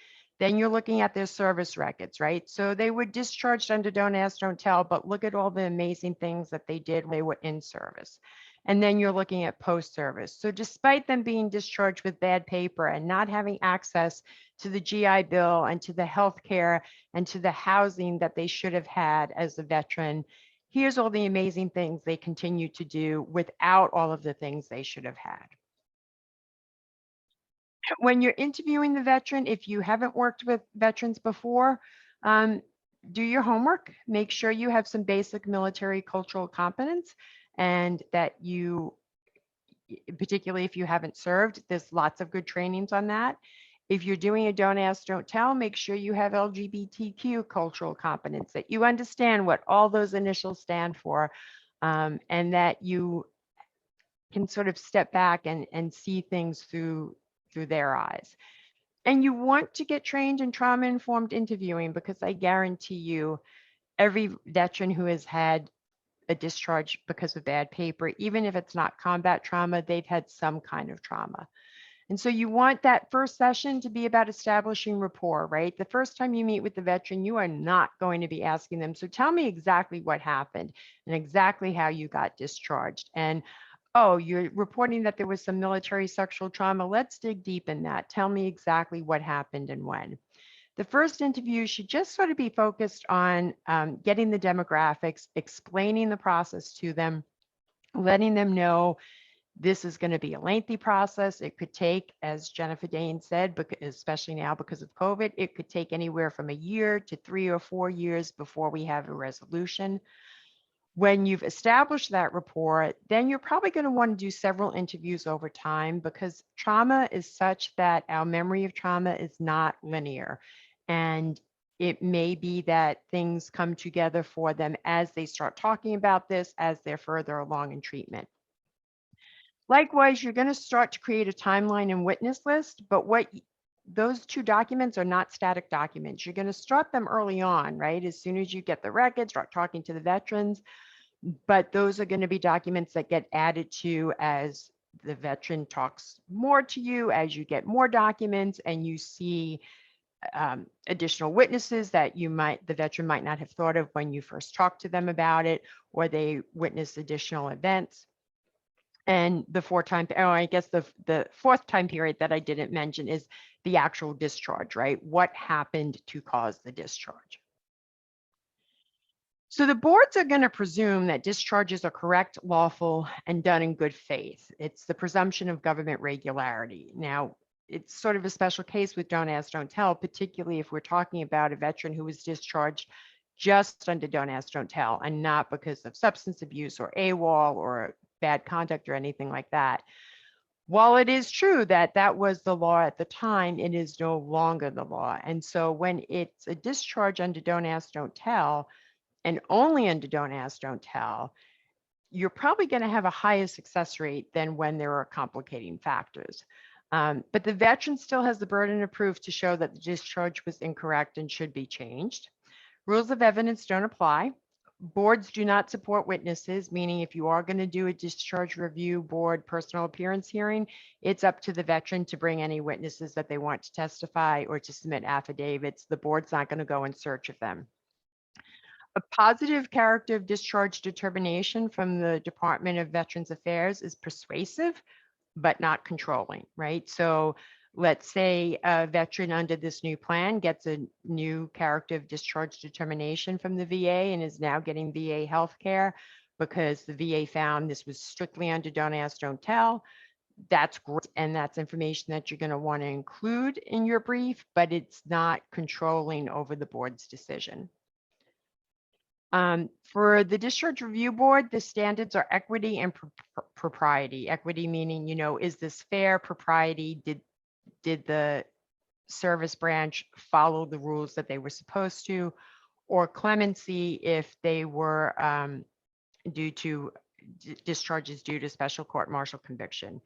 Then you're looking at their service records, right? So they were discharged under Don't Ask, Don't Tell, but look at all the amazing things that they did when they were in service. And then you're looking at post-service. So despite them being discharged with bad paper and not having access to the GI Bill and to the health care and to the housing that they should have had as a veteran, here's all the amazing things they continue to do without all of the things they should have had. When you're interviewing the veteran, if you haven't worked with veterans before, do your homework. Make sure you have some basic military cultural competence, and that you, particularly if you haven't served, there's lots of good trainings on that. If you're doing a Don't Ask, Don't Tell, make sure you have LGBTQ cultural competence, that you understand what all those initials stand for, and that you can sort of step back and see things through their eyes. And you want to get trained in trauma-informed interviewing, because I guarantee you, every veteran who has had a discharge because of bad paper, even if it's not combat trauma, they've had some kind of trauma. And so you want that first session to be about establishing rapport, right? The first time you meet with the veteran, you are not going to be asking them, so tell me exactly what happened and exactly how you got discharged. And oh, you're reporting that there was some military sexual trauma. Let's dig deep in that. Tell me exactly what happened and when. The first interview should just sort of be focused on getting the demographics, explaining the process to them, letting them know this is going to be a lengthy process. It could take, as Jennifer Dain said, especially now because of COVID, it could take anywhere from a year to 3 or 4 years before we have a resolution. When you've established that rapport, then you're probably going to want to do several interviews over time, because trauma is such that our memory of trauma is not linear. And it may be that things come together for them as they start talking about this, as they're further along in treatment. Likewise, you're going to start to create a timeline and witness list, but those 2 documents are not static documents. You're going to start them early on, right? As soon as you get the records, start talking to the veterans, but those are going to be documents that get added to as the veteran talks more to you, as you get more documents and you see additional witnesses that the veteran might not have thought of when you first talked to them about it, or they witness additional events. And the 4th time, I guess the 4th time period that I didn't mention is the actual discharge, right? What happened to cause the discharge? So the boards are going to presume that discharges are correct, lawful, and done in good faith. It's the presumption of government regularity. Now, it's sort of a special case with don't ask, don't tell, particularly if we're talking about a veteran who was discharged just under don't ask, don't tell, and not because of substance abuse or AWOL or bad conduct or anything like that. While it is true that that was the law at the time, it is no longer the law. And so when it's a discharge under don't ask, don't tell, and only under don't ask, don't tell, you're probably going to have a higher success rate than when there are complicating factors. But the veteran still has the burden of proof to show that the discharge was incorrect and should be changed. Rules of evidence don't apply. Boards do not support witnesses, meaning if you are going to do a discharge review board personal appearance hearing, it's up to the veteran to bring any witnesses that they want to testify or to submit affidavits. The board's not going to go in search of them. A positive character of discharge determination from the Department of Veterans Affairs is persuasive, but not controlling, right? So let's say a veteran under this new plan gets a new character of discharge determination from the VA and is now getting VA health care because the VA found this was strictly under don't ask, don't tell. That's great. And that's information that you're going to want to include in your brief, but it's not controlling over the board's decision. For the discharge review board, the standards are equity and propriety. Equity meaning, you know, is this fair? Propriety, did the service branch follow the rules that they were supposed to? Or clemency if they were due to discharges due to special court-martial conviction.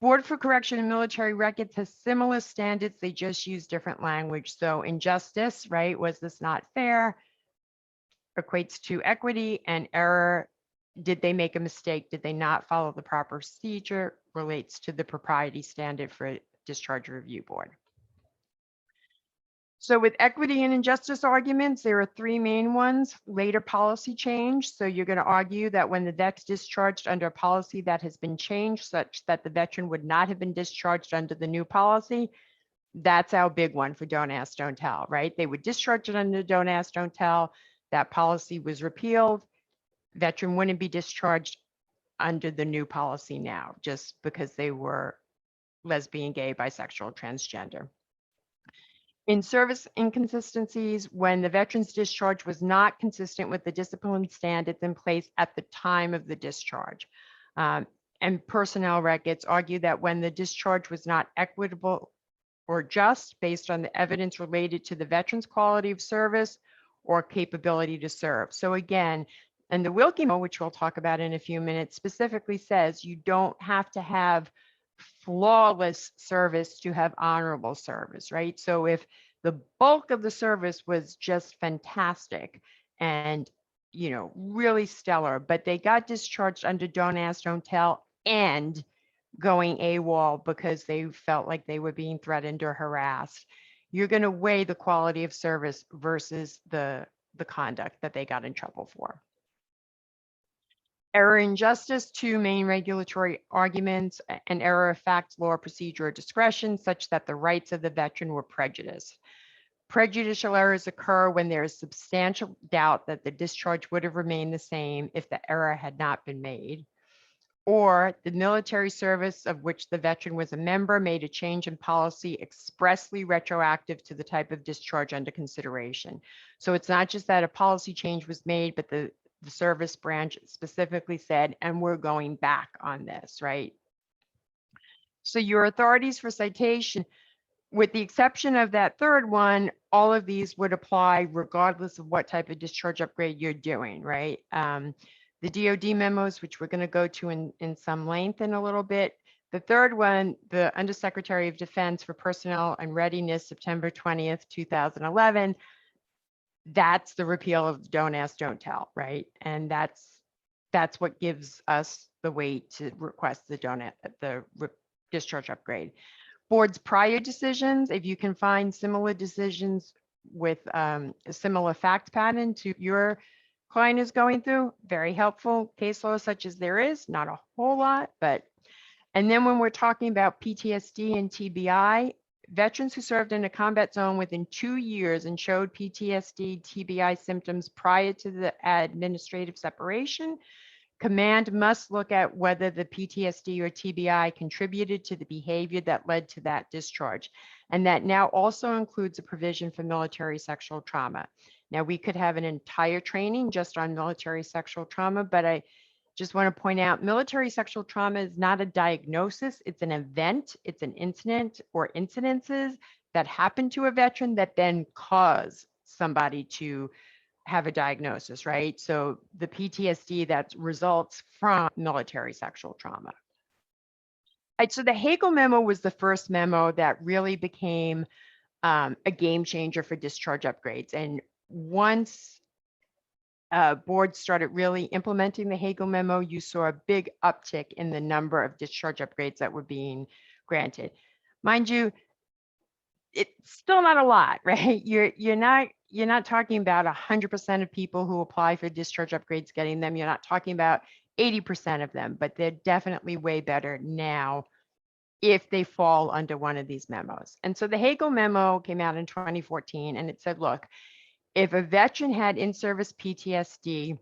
Board for Correction and Military Records has similar standards. They just use different language. So injustice, right? Was this not fair? Equates to equity, and error, did they make a mistake? Did they not follow the proper procedure? Relates to the propriety standard for discharge review board. So with equity and injustice arguments, there are three main ones. Later policy change. So you're going to argue that when the vet's discharged under a policy that has been changed such that the veteran would not have been discharged under the new policy, that's our big one for don't ask, don't tell, right? They were discharged under don't ask, don't tell. That policy was repealed. Veteran wouldn't be discharged under the new policy now, just because they were lesbian, gay, bisexual, transgender. In service inconsistencies, when the veteran's discharge was not consistent with the discipline standards in place at the time of the discharge. And personnel records argue that when the discharge was not equitable or just based on the evidence related to the veteran's quality of service or capability to serve. So again, and the Wilkie Memo, which we'll talk about in a few minutes, specifically says you don't have to have flawless service to have honorable service, right? So if the bulk of the service was just fantastic and, you know, really stellar, but they got discharged under don't ask, don't tell, and going AWOL because they felt like they were being threatened or harassed, you're going to weigh the quality of service versus the conduct that they got in trouble for. Error in justice, two main regulatory arguments: an error of fact, law, procedure, or discretion such that the rights of the veteran were prejudiced. Prejudicial errors occur when there is substantial doubt that the discharge would have remained the same if the error had not been made. Or the military service of which the veteran was a member made a change in policy expressly retroactive to the type of discharge under consideration. So it's not just that a policy change was made, but the service branch specifically said, and we're going back on this, right? So your authorities for citation, with the exception of that third one, all of these would apply regardless of what type of discharge upgrade you're doing, right? The DOD memos, which we're going to go to in some length in a little bit. The third one, the Undersecretary of Defense for Personnel and Readiness, September 20th, 2011. That's the repeal of don't ask, don't tell, right? And that's what gives us the weight to request the discharge upgrade. Board's prior decisions, if you can find similar decisions with a similar fact pattern to your client is going through, very helpful. Case law such as there is, not a whole lot, but, and then when we're talking about PTSD and TBI, veterans who served in a combat zone within 2 years and showed PTSD, TBI symptoms prior to the administrative separation Command must look at whether the PTSD or TBI contributed to the behavior that led to that discharge. And that now also includes a provision for military sexual trauma. Now, we could have an entire training just on military sexual trauma, but I just want to point out military sexual trauma is not a diagnosis. It's an event. It's an incident or incidences that happen to a veteran that then cause somebody to have a diagnosis, right? So the PTSD that results from military sexual trauma. Right, so the Hagel memo was the first memo that really became a game changer for discharge upgrades. And once boards started really implementing the Hagel memo, you saw a big uptick in the number of discharge upgrades that were being granted. Mind you, it's still not a lot, right? You're not talking about 100% of people who apply for discharge upgrades getting them. You're not talking about 80% of them, but they're definitely way better now if they fall under one of these memos. And so the Hagel memo came out in 2014, and it said, look, if a veteran had in-service PTSD,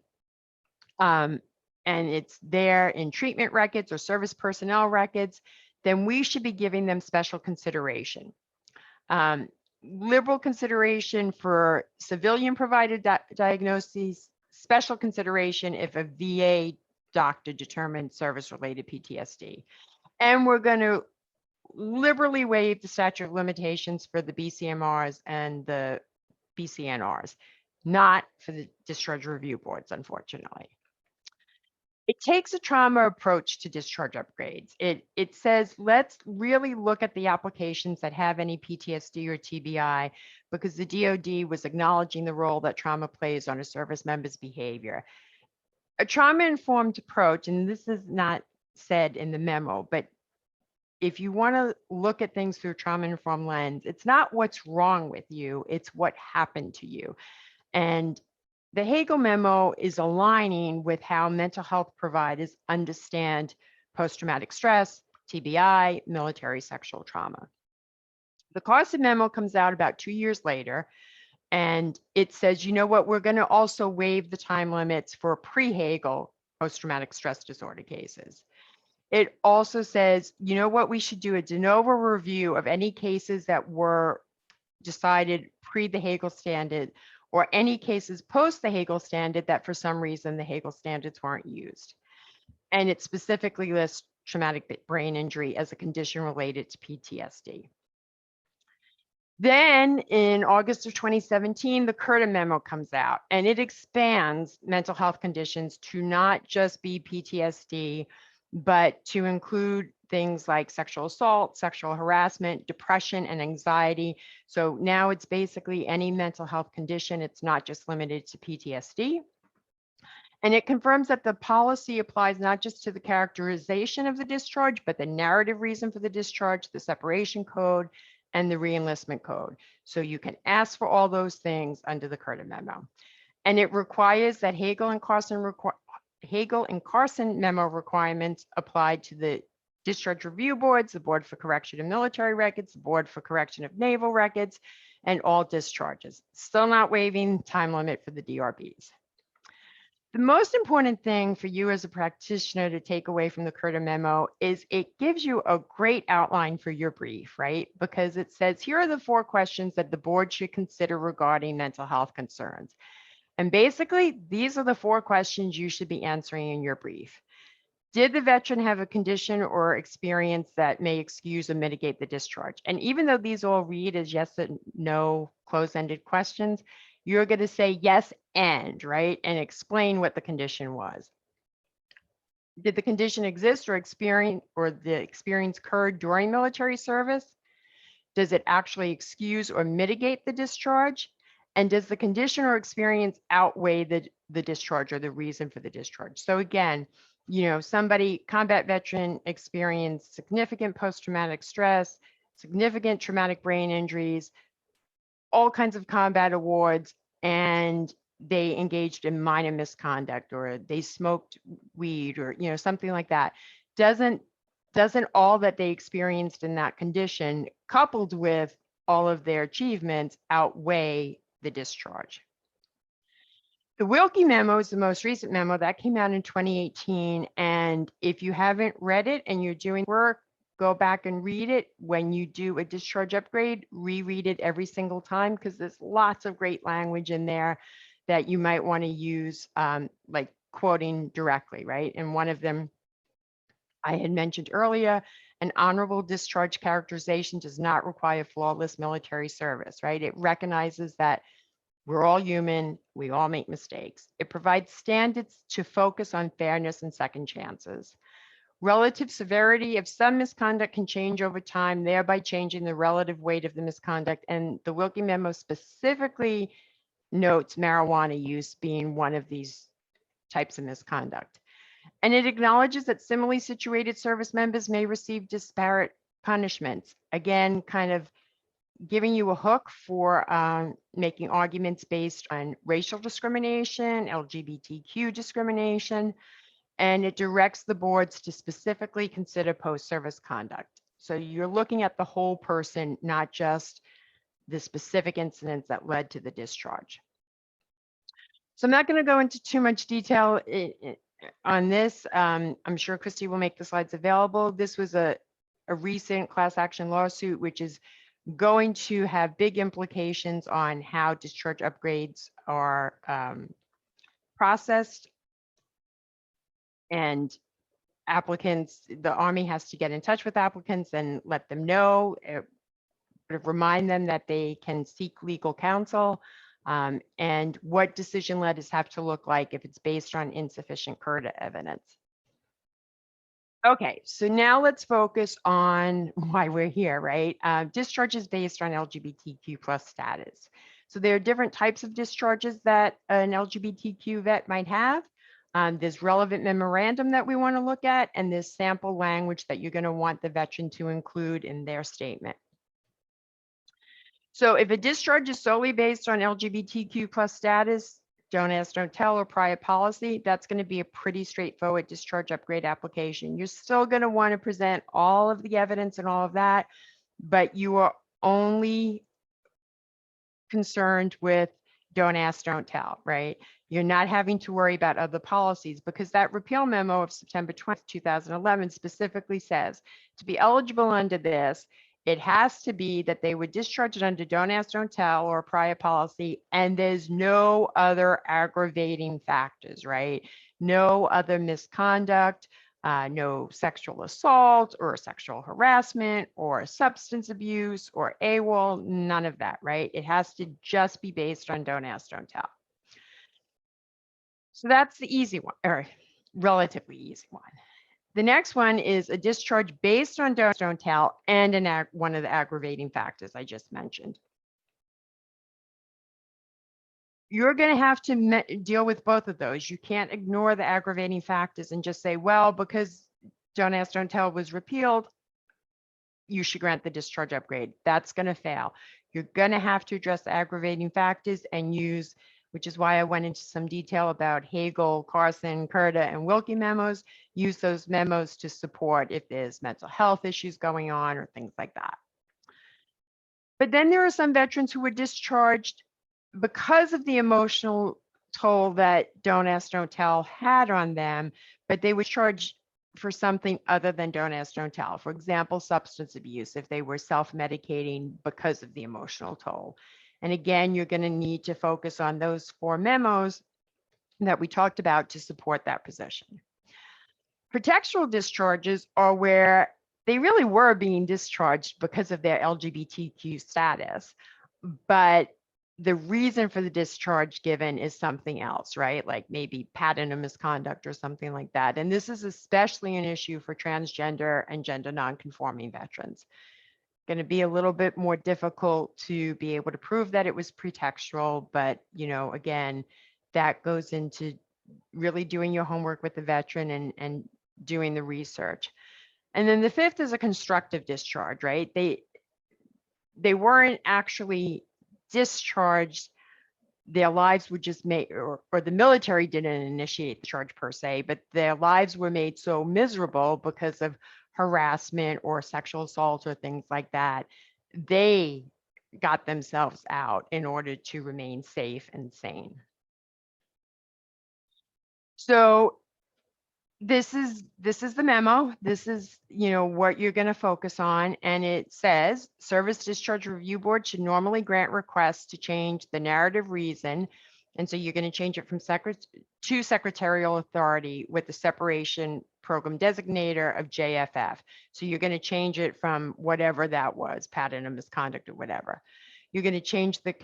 and it's there in treatment records or service personnel records, then we should be giving them special consideration. Liberal consideration for civilian provided diagnoses, special consideration if a VA doctor determined service-related PTSD. And we're going to liberally waive the statute of limitations for the BCMRs and the BCNRs, not for the discharge review boards, unfortunately. It takes a trauma approach to discharge upgrades. It says, let's really look at the applications that have any PTSD or TBI, because the DoD was acknowledging the role that trauma plays on a service member's behavior. A trauma-informed approach, and this is not said in the memo, but if you want to look at things through a trauma-informed lens, it's not what's wrong with you, it's what happened to you. And the Hagel memo is aligning with how mental health providers understand post-traumatic stress, TBI, military sexual trauma. The Carson memo comes out about 2 years later, and it says, you know what, we're going to also waive the time limits for pre-Hagel post-traumatic stress disorder cases. It also says, you know what, we should do a de novo review of any cases that were decided pre the Hagel standard, or any cases post the Hagel standard that for some reason the Hagel standards weren't used. And it specifically lists traumatic brain injury as a condition related to PTSD. Then in August of 2017, the Curtin memo comes out, and it expands mental health conditions to not just be PTSD, but to include things like sexual assault, sexual harassment, depression, and anxiety. So now it's basically any mental health condition. It's not just limited to PTSD. And it confirms that the policy applies not just to the characterization of the discharge, but the narrative reason for the discharge, the separation code, and the reenlistment code. So you can ask for all those things under the Curtin memo. And it requires that Hagel and Carson memo requirements applied to the discharge review boards, the Board for Correction of Military Records, the Board for Correction of Naval Records, and all discharges. Still not waiving time limit for the DRBs. The most important thing for you as a practitioner to take away from the Curtin memo is it gives you a great outline for your brief, right? Because it says, here are the 4 questions that the board should consider regarding mental health concerns. And basically, these are the 4 questions you should be answering in your brief. Did the veteran have a condition or experience that may excuse or mitigate the discharge? And even though these all read as yes and no close-ended questions, you're going to say yes and, right? And explain what the condition was. Did the condition exist or the experience occurred during military service? Does it actually excuse or mitigate the discharge? And does the condition or experience outweigh the discharge or the reason for the discharge? So again, you know, somebody, combat veteran, experienced significant post-traumatic stress, significant traumatic brain injuries, all kinds of combat awards, and they engaged in minor misconduct, or they smoked weed, or, you know, something like that. Doesn't all that they experienced in that condition, coupled with all of their achievements, outweigh the discharge? The Wilkie Memo is the most recent memo that came out in 2018. And if you haven't read it and you're doing work, go back and read it. When you do a discharge upgrade, reread it every single time, because there's lots of great language in there that you might want to use, like quoting directly, right? And one of them I had mentioned earlier, an honorable discharge characterization does not require flawless military service, right? It recognizes that we're all human, we all make mistakes. It provides standards to focus on fairness and second chances. Relative severity of some misconduct can change over time, thereby changing the relative weight of the misconduct. And the Wilkie Memo specifically notes marijuana use being one of these types of misconduct. And it acknowledges that similarly situated service members may receive disparate punishments. Again, kind of giving you a hook for making arguments based on racial discrimination, LGBTQ discrimination, and it directs the boards to specifically consider post-service conduct. So you're looking at the whole person, not just the specific incidents that led to the discharge. So I'm not going to go into too much detail on this. I'm sure Christy will make the slides available. This was a recent class action lawsuit, which is going to have big implications on how discharge upgrades are processed. And applicants, the Army has to get in touch with applicants and let them know, remind them that they can seek legal counsel, and what decision letters have to look like if it's based on insufficient CURTA evidence. Okay, so now let's focus on why we're here, right? Discharges based on LGBTQ plus status. So there are different types of discharges that an LGBTQ vet might have. There's relevant memorandum that we want to look at, and there's sample language that you're going to want the veteran to include in their statement. So if a discharge is solely based on LGBTQ plus status, don't ask, don't tell, or prior policy, that's going to be a pretty straightforward discharge upgrade application. You're still going to want to present all of the evidence and all of that, but you are only concerned with don't ask, don't tell, right? You're not having to worry about other policies, because that repeal memo of September 20th, 2011 specifically says to be eligible under this, it has to be that they were discharged under don't ask, don't tell, or prior policy, and there's no other aggravating factors, right? No other misconduct, no sexual assault or sexual harassment or substance abuse or AWOL, none of that, right? It has to just be based on don't ask, don't tell. So that's the easy one, or relatively easy one. The next one is a discharge based on don't tell and one of the aggravating factors I just mentioned. You're going to have to deal with both of those. You can't ignore the aggravating factors and just say, well, because don't ask, don't tell was repealed, you should grant the discharge upgrade. That's going to fail. You're going to have to address the aggravating factors and use, which is why I went into some detail about Hagel, Carson, CURTA, and Wilkie memos. Use those memos to support if there's mental health issues going on or things like that. But then there are some veterans who were discharged because of the emotional toll that don't ask, don't tell had on them, but they were charged for something other than don't ask, don't tell. For example, substance abuse, if they were self-medicating because of the emotional toll. And again, you're going to need to focus on those 4 memos that we talked about to support that position. Pretextual discharges are where they really were being discharged because of their LGBTQ status, but the reason for the discharge given is something else, right? Like maybe pattern of misconduct or something like that. And this is especially an issue for transgender and gender nonconforming veterans. Going to be a little bit more difficult to be able to prove that it was pretextual, but again, that goes into really doing your homework with the veteran and doing the research. And then the 5th is a constructive discharge, right? They weren't actually discharged, their lives were just made, or the military didn't initiate the charge per se, but their lives were made so miserable because of harassment or sexual assault or things like that, they got themselves out in order to remain safe and sane. So this is the memo. This is, what you're going to focus on. And it says Service Discharge Review Board should normally grant requests to change the narrative reason. And so you're going to change it from to secretarial authority with the separation program designator of JFF. So you're going to change it from whatever that was, pattern of misconduct or whatever. You're going to change the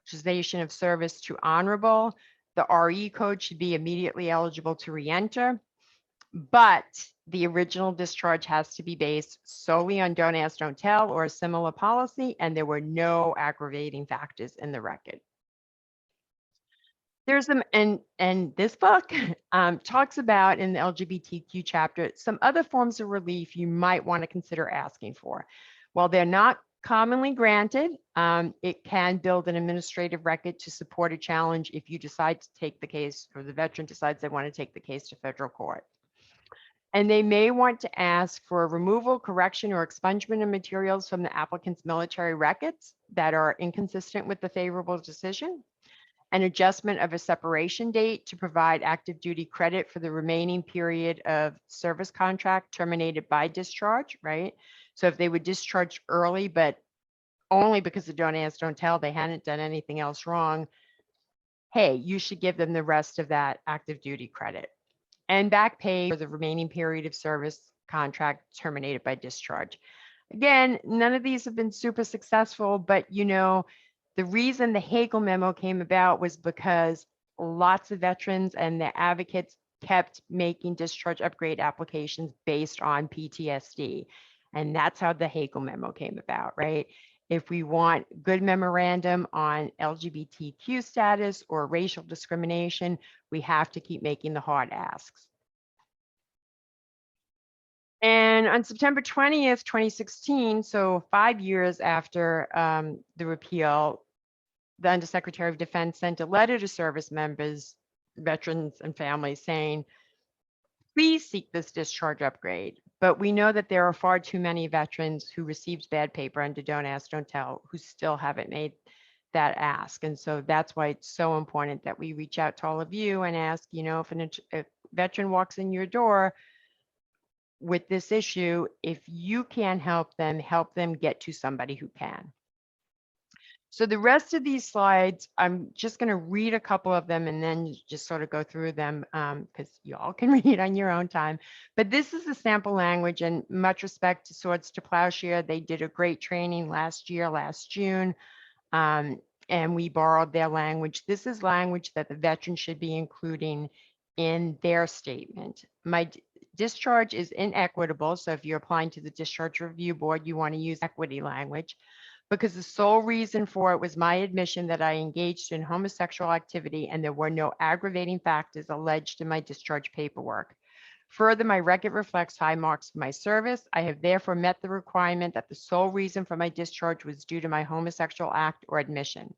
accusation of service to honorable. The RE code should be immediately eligible to re-enter, but the original discharge has to be based solely on don't ask, don't tell or a similar policy, and there were no aggravating factors in the record. There's some, and this book talks about in the LGBTQ chapter, some other forms of relief you might want to consider asking for. While they're not commonly granted, it can build an administrative record to support a challenge if you decide to take the case, or the veteran decides they want to take the case to federal court. And they may want to ask for a removal, correction, or expungement of materials from the applicant's military records that are inconsistent with the favorable decision, an adjustment of a separation date to provide active duty credit for the remaining period of service contract terminated by discharge, right? So if they were discharged early, but only because of don't ask, don't tell, they hadn't done anything else wrong, hey, you should give them the rest of that active duty credit. And back pay for the remaining period of service contract terminated by discharge. Again, none of these have been super successful, but the reason the Hagel memo came about was because lots of veterans and their advocates kept making discharge upgrade applications based on PTSD. And that's how the Hagel memo came about, right? If we want good memorandum on LGBTQ status or racial discrimination, we have to keep making the hard asks. And on September 20th, 2016, so 5 years after the repeal, the Undersecretary of Defense sent a letter to service members, veterans, and families saying, please seek this discharge upgrade. But we know that there are far too many veterans who received bad paper under don't ask, don't tell, who still haven't made that ask. And so that's why it's so important that we reach out to all of you and ask, if a veteran walks in your door with this issue, if you can help them get to somebody who can. So the rest of these slides, I'm just going to read a couple of them and then just sort of go through them because you all can read on your own time. But this is the sample language, and much respect to Swords to Plowshare. They did a great training last June, and we borrowed their language. This is language that the veteran should be including in their statement. My discharge is inequitable. So if you're applying to the Discharge Review Board, you want to use equity language, because the sole reason for it was my admission that I engaged in homosexual activity and there were no aggravating factors alleged in my discharge paperwork. Further, my record reflects high marks for my service. I have therefore met the requirement that the sole reason for my discharge was due to my homosexual act or admission.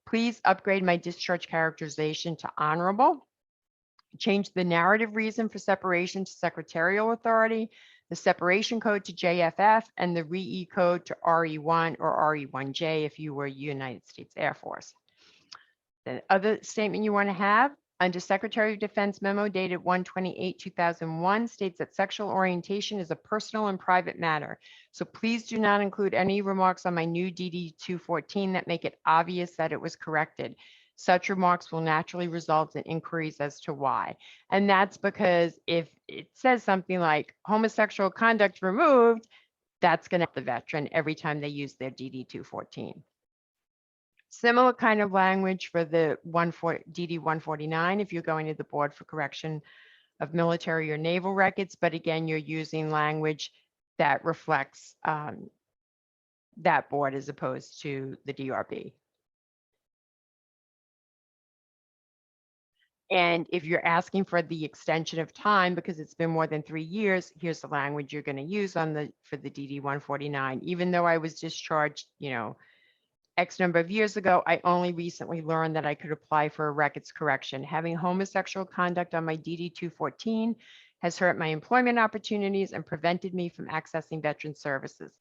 Please upgrade my discharge characterization to honorable. Change the narrative reason for separation to secretarial authority, the separation code to JFF, and the RE code to RE1 or RE1J if you were United States Air Force. The other statement you want to have, under Secretary of Defense memo dated 1/28/2001, states that sexual orientation is a personal and private matter. So please do not include any remarks on my new DD 214 that make it obvious that it was corrected. Such remarks will naturally result in inquiries as to why. And that's because if it says something like homosexual conduct removed, that's going to help the veteran every time they use their DD 214. Similar kind of language for the DD 149 if you're going to the Board for Correction of Military or Naval Records, but again, you're using language that reflects that board as opposed to the DRB. And if you're asking for the extension of time because it's been more than 3 years, here's the language you're going to use for the DD 149. Even though I was discharged, X number of years ago, I only recently learned that I could apply for a records correction. Having homosexual conduct on my DD 214 has hurt my employment opportunities and prevented me from accessing veteran services.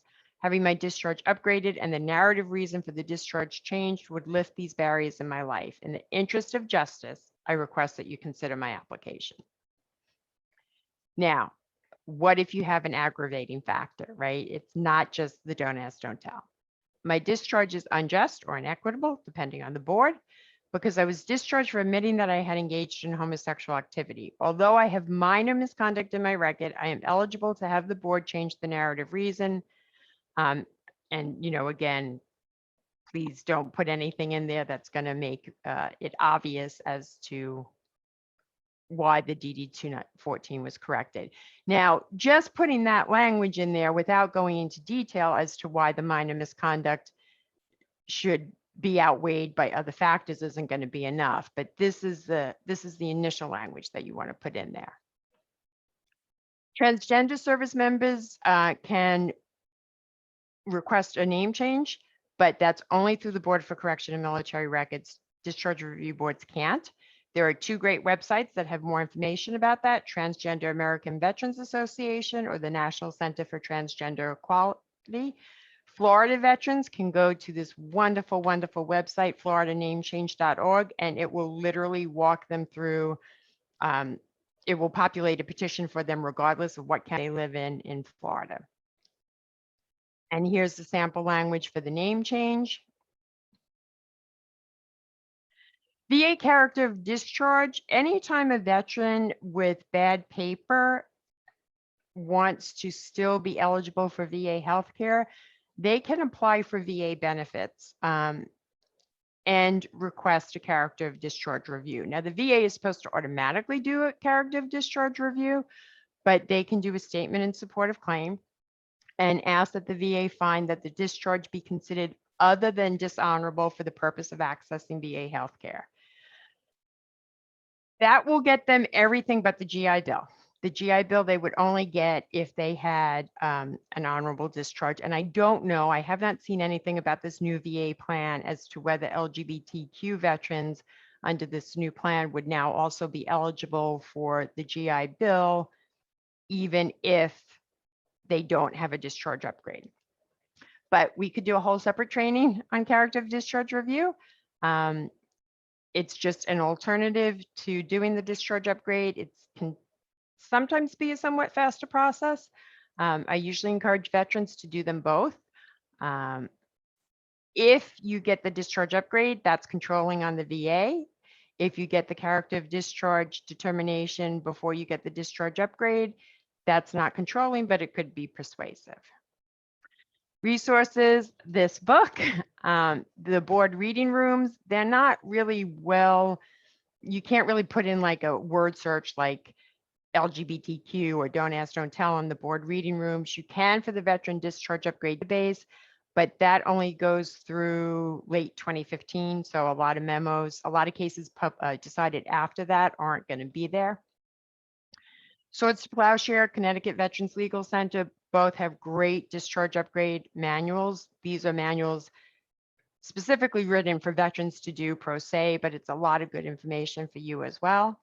Having my discharge upgraded and the narrative reason for the discharge changed would lift these barriers in my life. In the interest of justice, I request that you consider my application. Now, what if you have an aggravating factor, right? It's not just the don't ask, don't tell. My discharge is unjust or inequitable, depending on the board, because I was discharged for admitting that I had engaged in homosexual activity. Although I have minor misconduct in my record, I am eligible to have the board change the narrative reason. And, you know, again, please don't put anything in there that's going to make it obvious as to why the DD 214 was corrected. Now, just putting that language in there without going into detail as to why the minor misconduct should be outweighed by other factors isn't going to be enough. But this is the initial language that you want to put in there. Transgender service members can request a name change, but that's only through the Board for Correction and Military Records. Discharge review boards can't. There are two great websites that have more information about that: Transgender American Veterans Association or the National Center for Transgender Equality. Florida veterans can go to this wonderful, wonderful website, floridanamechange.org, and it will literally walk them through. It will populate a petition for them regardless of what county they live in Florida. And here's the sample language for the name change. VA character of discharge: anytime a veteran with bad paper wants to still be eligible for VA healthcare, they can apply for VA benefits and request a character of discharge review. Now, the VA is supposed to automatically do a character of discharge review, but they can do a statement in support of claim and ask that the VA find that the discharge be considered other than dishonorable for the purpose of accessing VA healthcare. That will get them everything but the GI Bill. The GI Bill they would only get if they had an honorable discharge. And I don't know, I have not seen anything about this new VA plan as to whether LGBTQ veterans under this new plan would now also be eligible for the GI Bill, even if they don't have a discharge upgrade. But we could do a whole separate training on character of discharge review. It's just an alternative to doing the discharge upgrade. It can sometimes be a somewhat faster process. I usually encourage veterans to do them both. If you get the discharge upgrade, that's controlling on the VA. If you get the character of discharge determination before you get the discharge upgrade, that's not controlling, but it could be persuasive. Resources: this book, the board reading rooms, they're not really well, you can't really put in like a word search like LGBTQ or don't ask, don't tell on the board reading rooms. You can for the veteran discharge upgrade database, but that only goes through late 2015. So a lot of memos, a lot of cases decided after that aren't going to be there. Swords to Plowshare, Connecticut Veterans Legal Center, both have great discharge upgrade manuals. These are manuals specifically written for veterans to do pro se, but it's a lot of good information for you as well.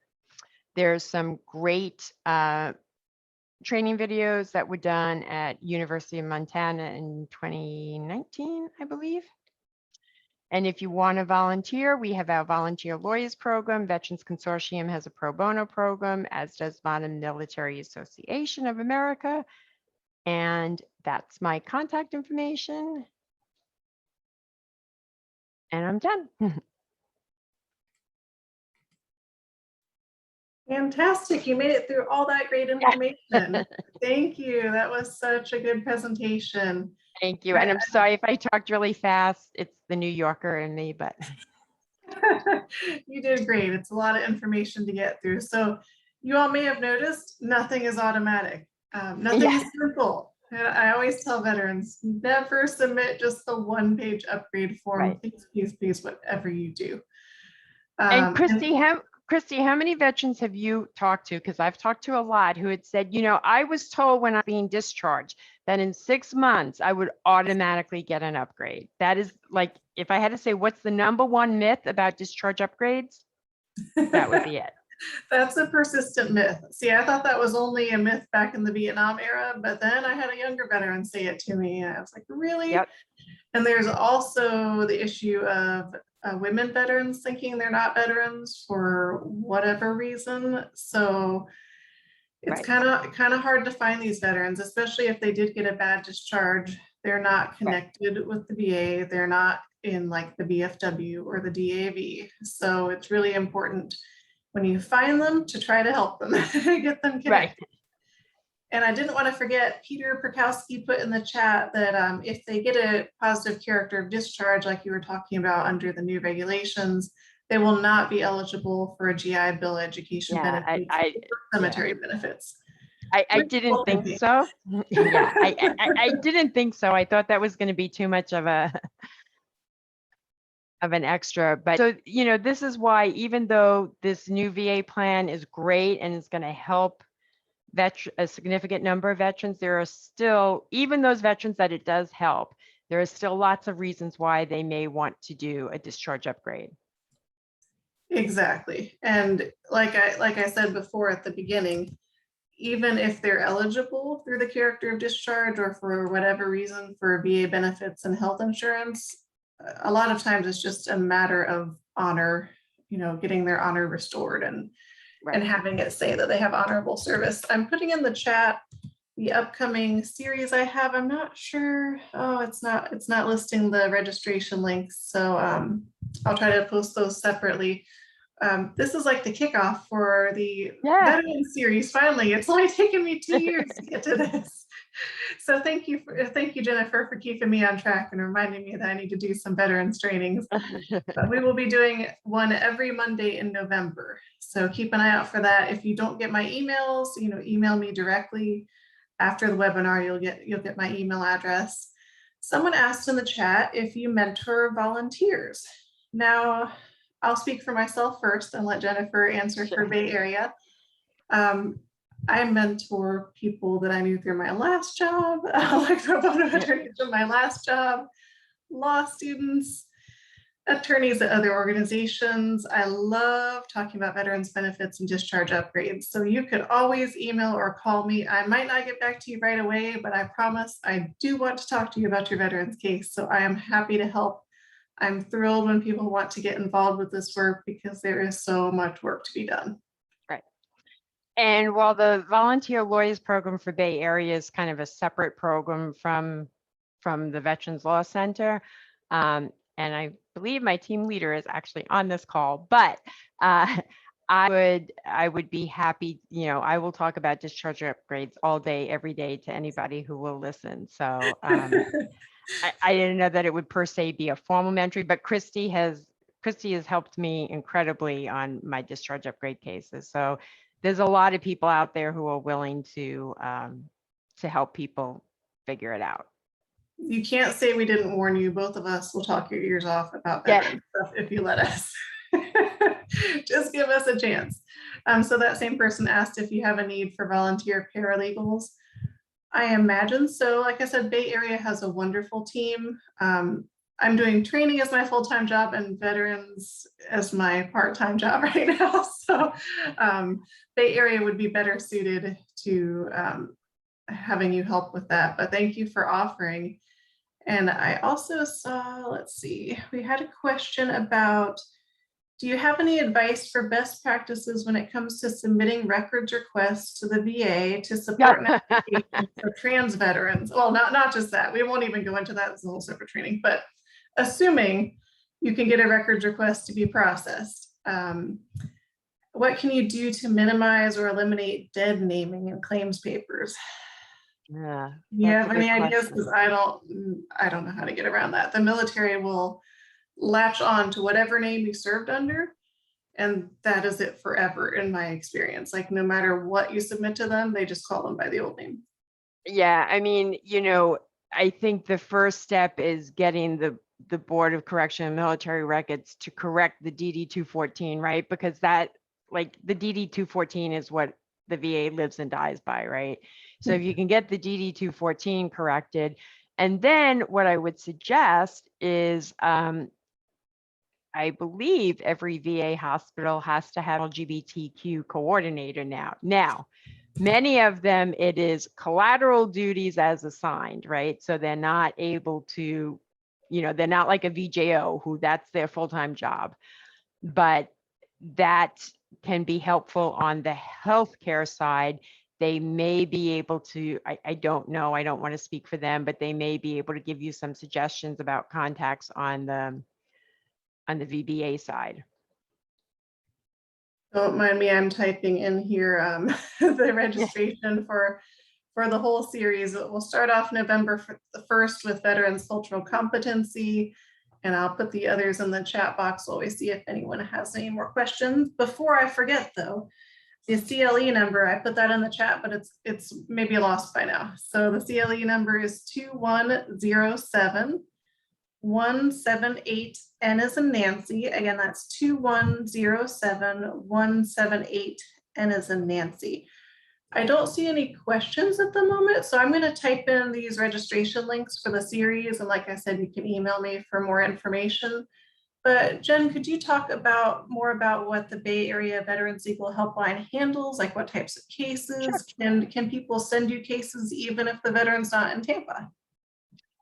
There's some great training videos that were done at University of Montana in 2019, I believe. And if you want to volunteer, we have our volunteer lawyers program. Veterans Consortium has a pro bono program, as does Modern Military Association of America. And that's my contact information. And I'm done. Fantastic. You made it through all that great information. Thank you. That was such a good presentation. Thank you. And I'm sorry if I talked really fast. It's the New Yorker in me, but. You did great. It's a lot of information to get through. So you all may have noticed nothing is automatic. Nothing is simple. And I always tell veterans, never submit just the one-page upgrade form. Right. Please, whatever you do. And Christy, how many veterans have you talked to? Because I've talked to a lot who had said, you know, I was told when I'm being discharged that in 6 months I would automatically get an upgrade. That is like, if I had to say what's the #1 myth about discharge upgrades, that would be it. That's a persistent myth. See, I thought that was only a myth back in the Vietnam era, but then I had a younger veteran say it to me. And I was like, really? Yep. And there's also the issue of women veterans thinking they're not veterans for whatever reason. So it's Right. kind of hard to find these veterans, especially if they did get a bad discharge. They're not connected with the VA. They're not in like the VFW or the DAV. So it's really important when you find them to try to help them, get them connected. Right. And I didn't want to forget, Peter Perkowski put in the chat that if they get a positive character of discharge, like you were talking about under the new regulations, they will not be eligible for a GI Bill education benefit, cemetery benefits. I didn't think so. Yeah, I didn't think so. I thought that was going to be too much of an extra. But so, you know, this is why, even though this new VA plan is great and it's going to help a significant number of veterans, there are still, even those veterans that it does help, there are still lots of reasons why they may want to do a discharge upgrade. Exactly. And like I said before at the beginning, even if they're eligible through the character of discharge or for whatever reason for VA benefits and health insurance, a lot of times it's just a matter of honor, you know, getting their honor restored and having it say that they have honorable service. I'm putting in the chat the upcoming series I have. I'm not sure. Oh, it's not listing the registration links. So I'll try to post those separately. This is like the kickoff for the veteran series. Finally, it's only taken me 2 years to get to this. So thank you, Jennifer, for keeping me on track and reminding me that I need to do some veterans trainings. But we will be doing one every Monday in November. So keep an eye out for that. If you don't get my emails, you know, email me directly after the webinar. You'll get my email address. Someone asked in the chat if you mentor volunteers. Now, I'll speak for myself first and let Jennifer answer for Bay Area. I mentor people that I knew through my last job, like pro bono attorneys from my last job, law students, attorneys at other organizations. I love talking about veterans benefits and discharge upgrades. So you could always email or call me. I might not get back to you right away, but I promise I do want to talk to you about your veterans case. So I am happy to help. I'm thrilled when people want to get involved with this work because there is so much work to be done. Right. And while the volunteer lawyers program for Bay Area is kind of a separate program from the Veterans Law Center, and I believe my team leader is actually on this call, but I would be happy, you know, I will talk about discharge upgrades all day, every day to anybody who will listen. So I didn't know that it would per se be a formal mentoring, but Christy has helped me incredibly on my discharge upgrade cases. So there's a lot of people out there who are willing to help people figure it out. You can't say we didn't warn you. Both of us will talk your ears off about veteran stuff if you let us. Just give us a chance. So that same person asked if you have a need for volunteer paralegals. I imagine so. Like I said, Bay Area has a wonderful team. I'm doing training as my full-time job and veterans as my part-time job right now. So Bay Area would be better suited to having you help with that. But thank you for offering. And I also saw, let's see, we had a question about, do you have any advice for best practices when it comes to submitting records requests to the VA to support an application for trans veterans? Well, not just that. We won't even go into that. It's a whole separate training. But assuming you can get a records request to be processed, what can you do to minimize or eliminate dead naming in claims papers? Yeah, any ideas? Because I don't know how to get around that. The military will latch on to whatever name you served under, and that is it forever in my experience. Like no matter what you submit to them, they just call them by the old name. Yeah, I mean, you know, I think the first step is getting the Board of Correction and Military Records to correct the DD 214, right? Because that, like, the DD 214 is what the VA lives and dies by, right? So if you can get the DD 214 corrected, and then what I would suggest is, I believe every VA hospital has to have LGBTQ coordinator now. Now, many of them, it is collateral duties as assigned, right? So they're not able to they're not like a VJO who that's their full-time job, but that can be helpful on the healthcare side. They may be able to, I don't know, I don't want to speak for them, but they may be able to give you some suggestions about contacts on the VBA side. Don't mind me, I'm typing in here the registration for the whole series. We'll start off November 1st with Veterans Cultural Competency, and I'll put the others in the chat box while we see if anyone has any more questions. Before I forget though, the CLE number, I put that in the chat, but it's maybe lost by now. So the CLE number is 2107 178, N as in Nancy. Again, that's 2107 178, N as in Nancy. I don't see any questions at the moment, so I'm going to type in these registration links for the series. And like I said, you can email me for more information. But Jen, could you talk more about what the Bay Area Veterans Legal Helpline handles? Like what types of cases? Sure. And can people send you cases even if the veteran's not in Tampa?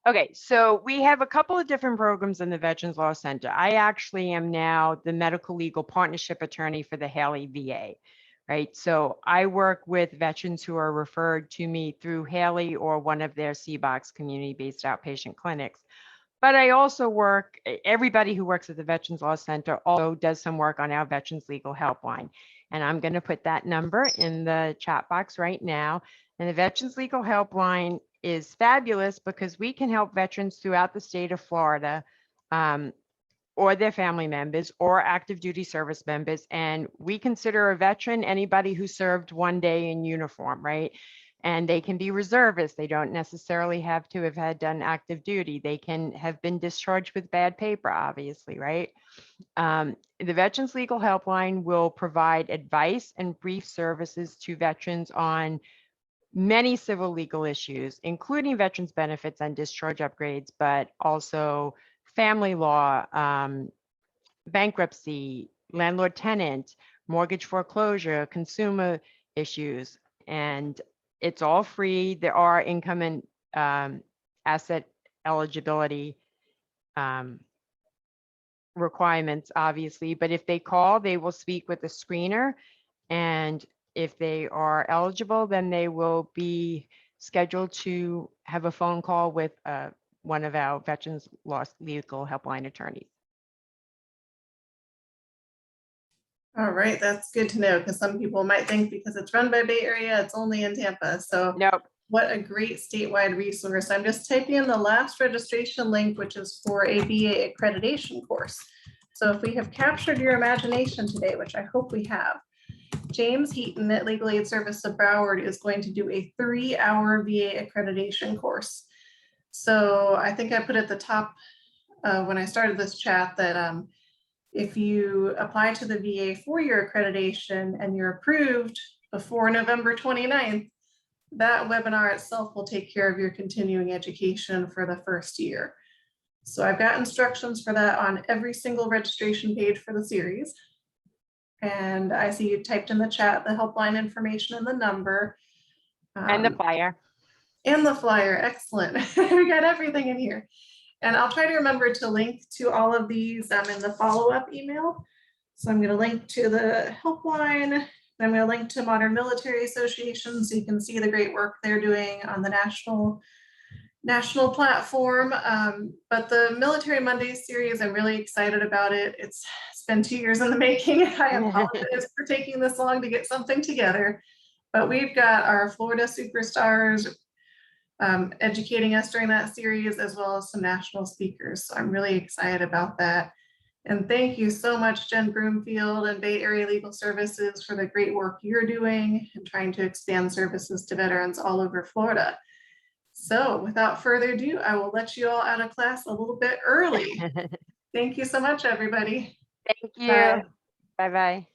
Okay, so we have a couple of different programs in the Veterans Law Center. I actually am now the medical legal partnership attorney for the Haley VA, right? So I work with veterans who are referred to me through Haley or one of their CBOX community-based outpatient clinics. But I also work, everybody who works at the Veterans Law Center also does some work on our Veterans Legal Helpline. And I'm going to put that number in the chat box right now. And the Veterans Legal Helpline is fabulous because we can help veterans throughout the state of Florida or their family members or active duty service members. And we consider a veteran anybody who served one day in uniform, right? And they can be reservists. They don't necessarily have to have done active duty. They can have been discharged with bad paper, obviously, right? The Veterans Legal Helpline will provide advice and brief services to veterans on many civil legal issues, including veterans benefits and discharge upgrades, but also family law, bankruptcy, landlord-tenant, mortgage foreclosure, consumer issues, and it's all free. There are income and asset eligibility requirements, obviously, but if they call, they will speak with a screener, and if they are eligible, then they will be scheduled to have a phone call with one of our Veterans Law Legal Helpline attorneys. All right, that's good to know because some people might think because it's run by Bay Area, it's only in Tampa. So Nope. What a great statewide resource. I'm just typing in the last registration link, which is for a VA accreditation course. So if we have captured your imagination today, which I hope we have, James Heaton at Legal Aid Service of Broward is going to do a 3-hour VA accreditation course. So I think I put at the top when I started this chat that if you apply to the VA for your accreditation and you're approved before November 29th, that webinar itself will take care of your continuing education for the first year. So I've got instructions for that on every single registration page for the series. And I see you typed in the chat the helpline information and the number. And the flyer. And the flyer, excellent. We got everything in here. And I'll try to remember to link to all of these in the follow-up email. So I'm going to link to the helpline. I'm going to link to Modern Military Association so you can see the great work they're doing on the national platform. But the Military Mondays series, I'm really excited about it. It's been 2 years in the making. I apologize for taking this long to get something together. But we've got our Florida superstars educating us during that series, as well as some national speakers. So I'm really excited about that. And thank you so much, Jen Broomfield and Bay Area Legal Services, for the great work you're doing and trying to expand services to veterans all over Florida. So without further ado, I will let you all out of class a little bit early. Thank you so much, everybody. Thank you. Bye-bye.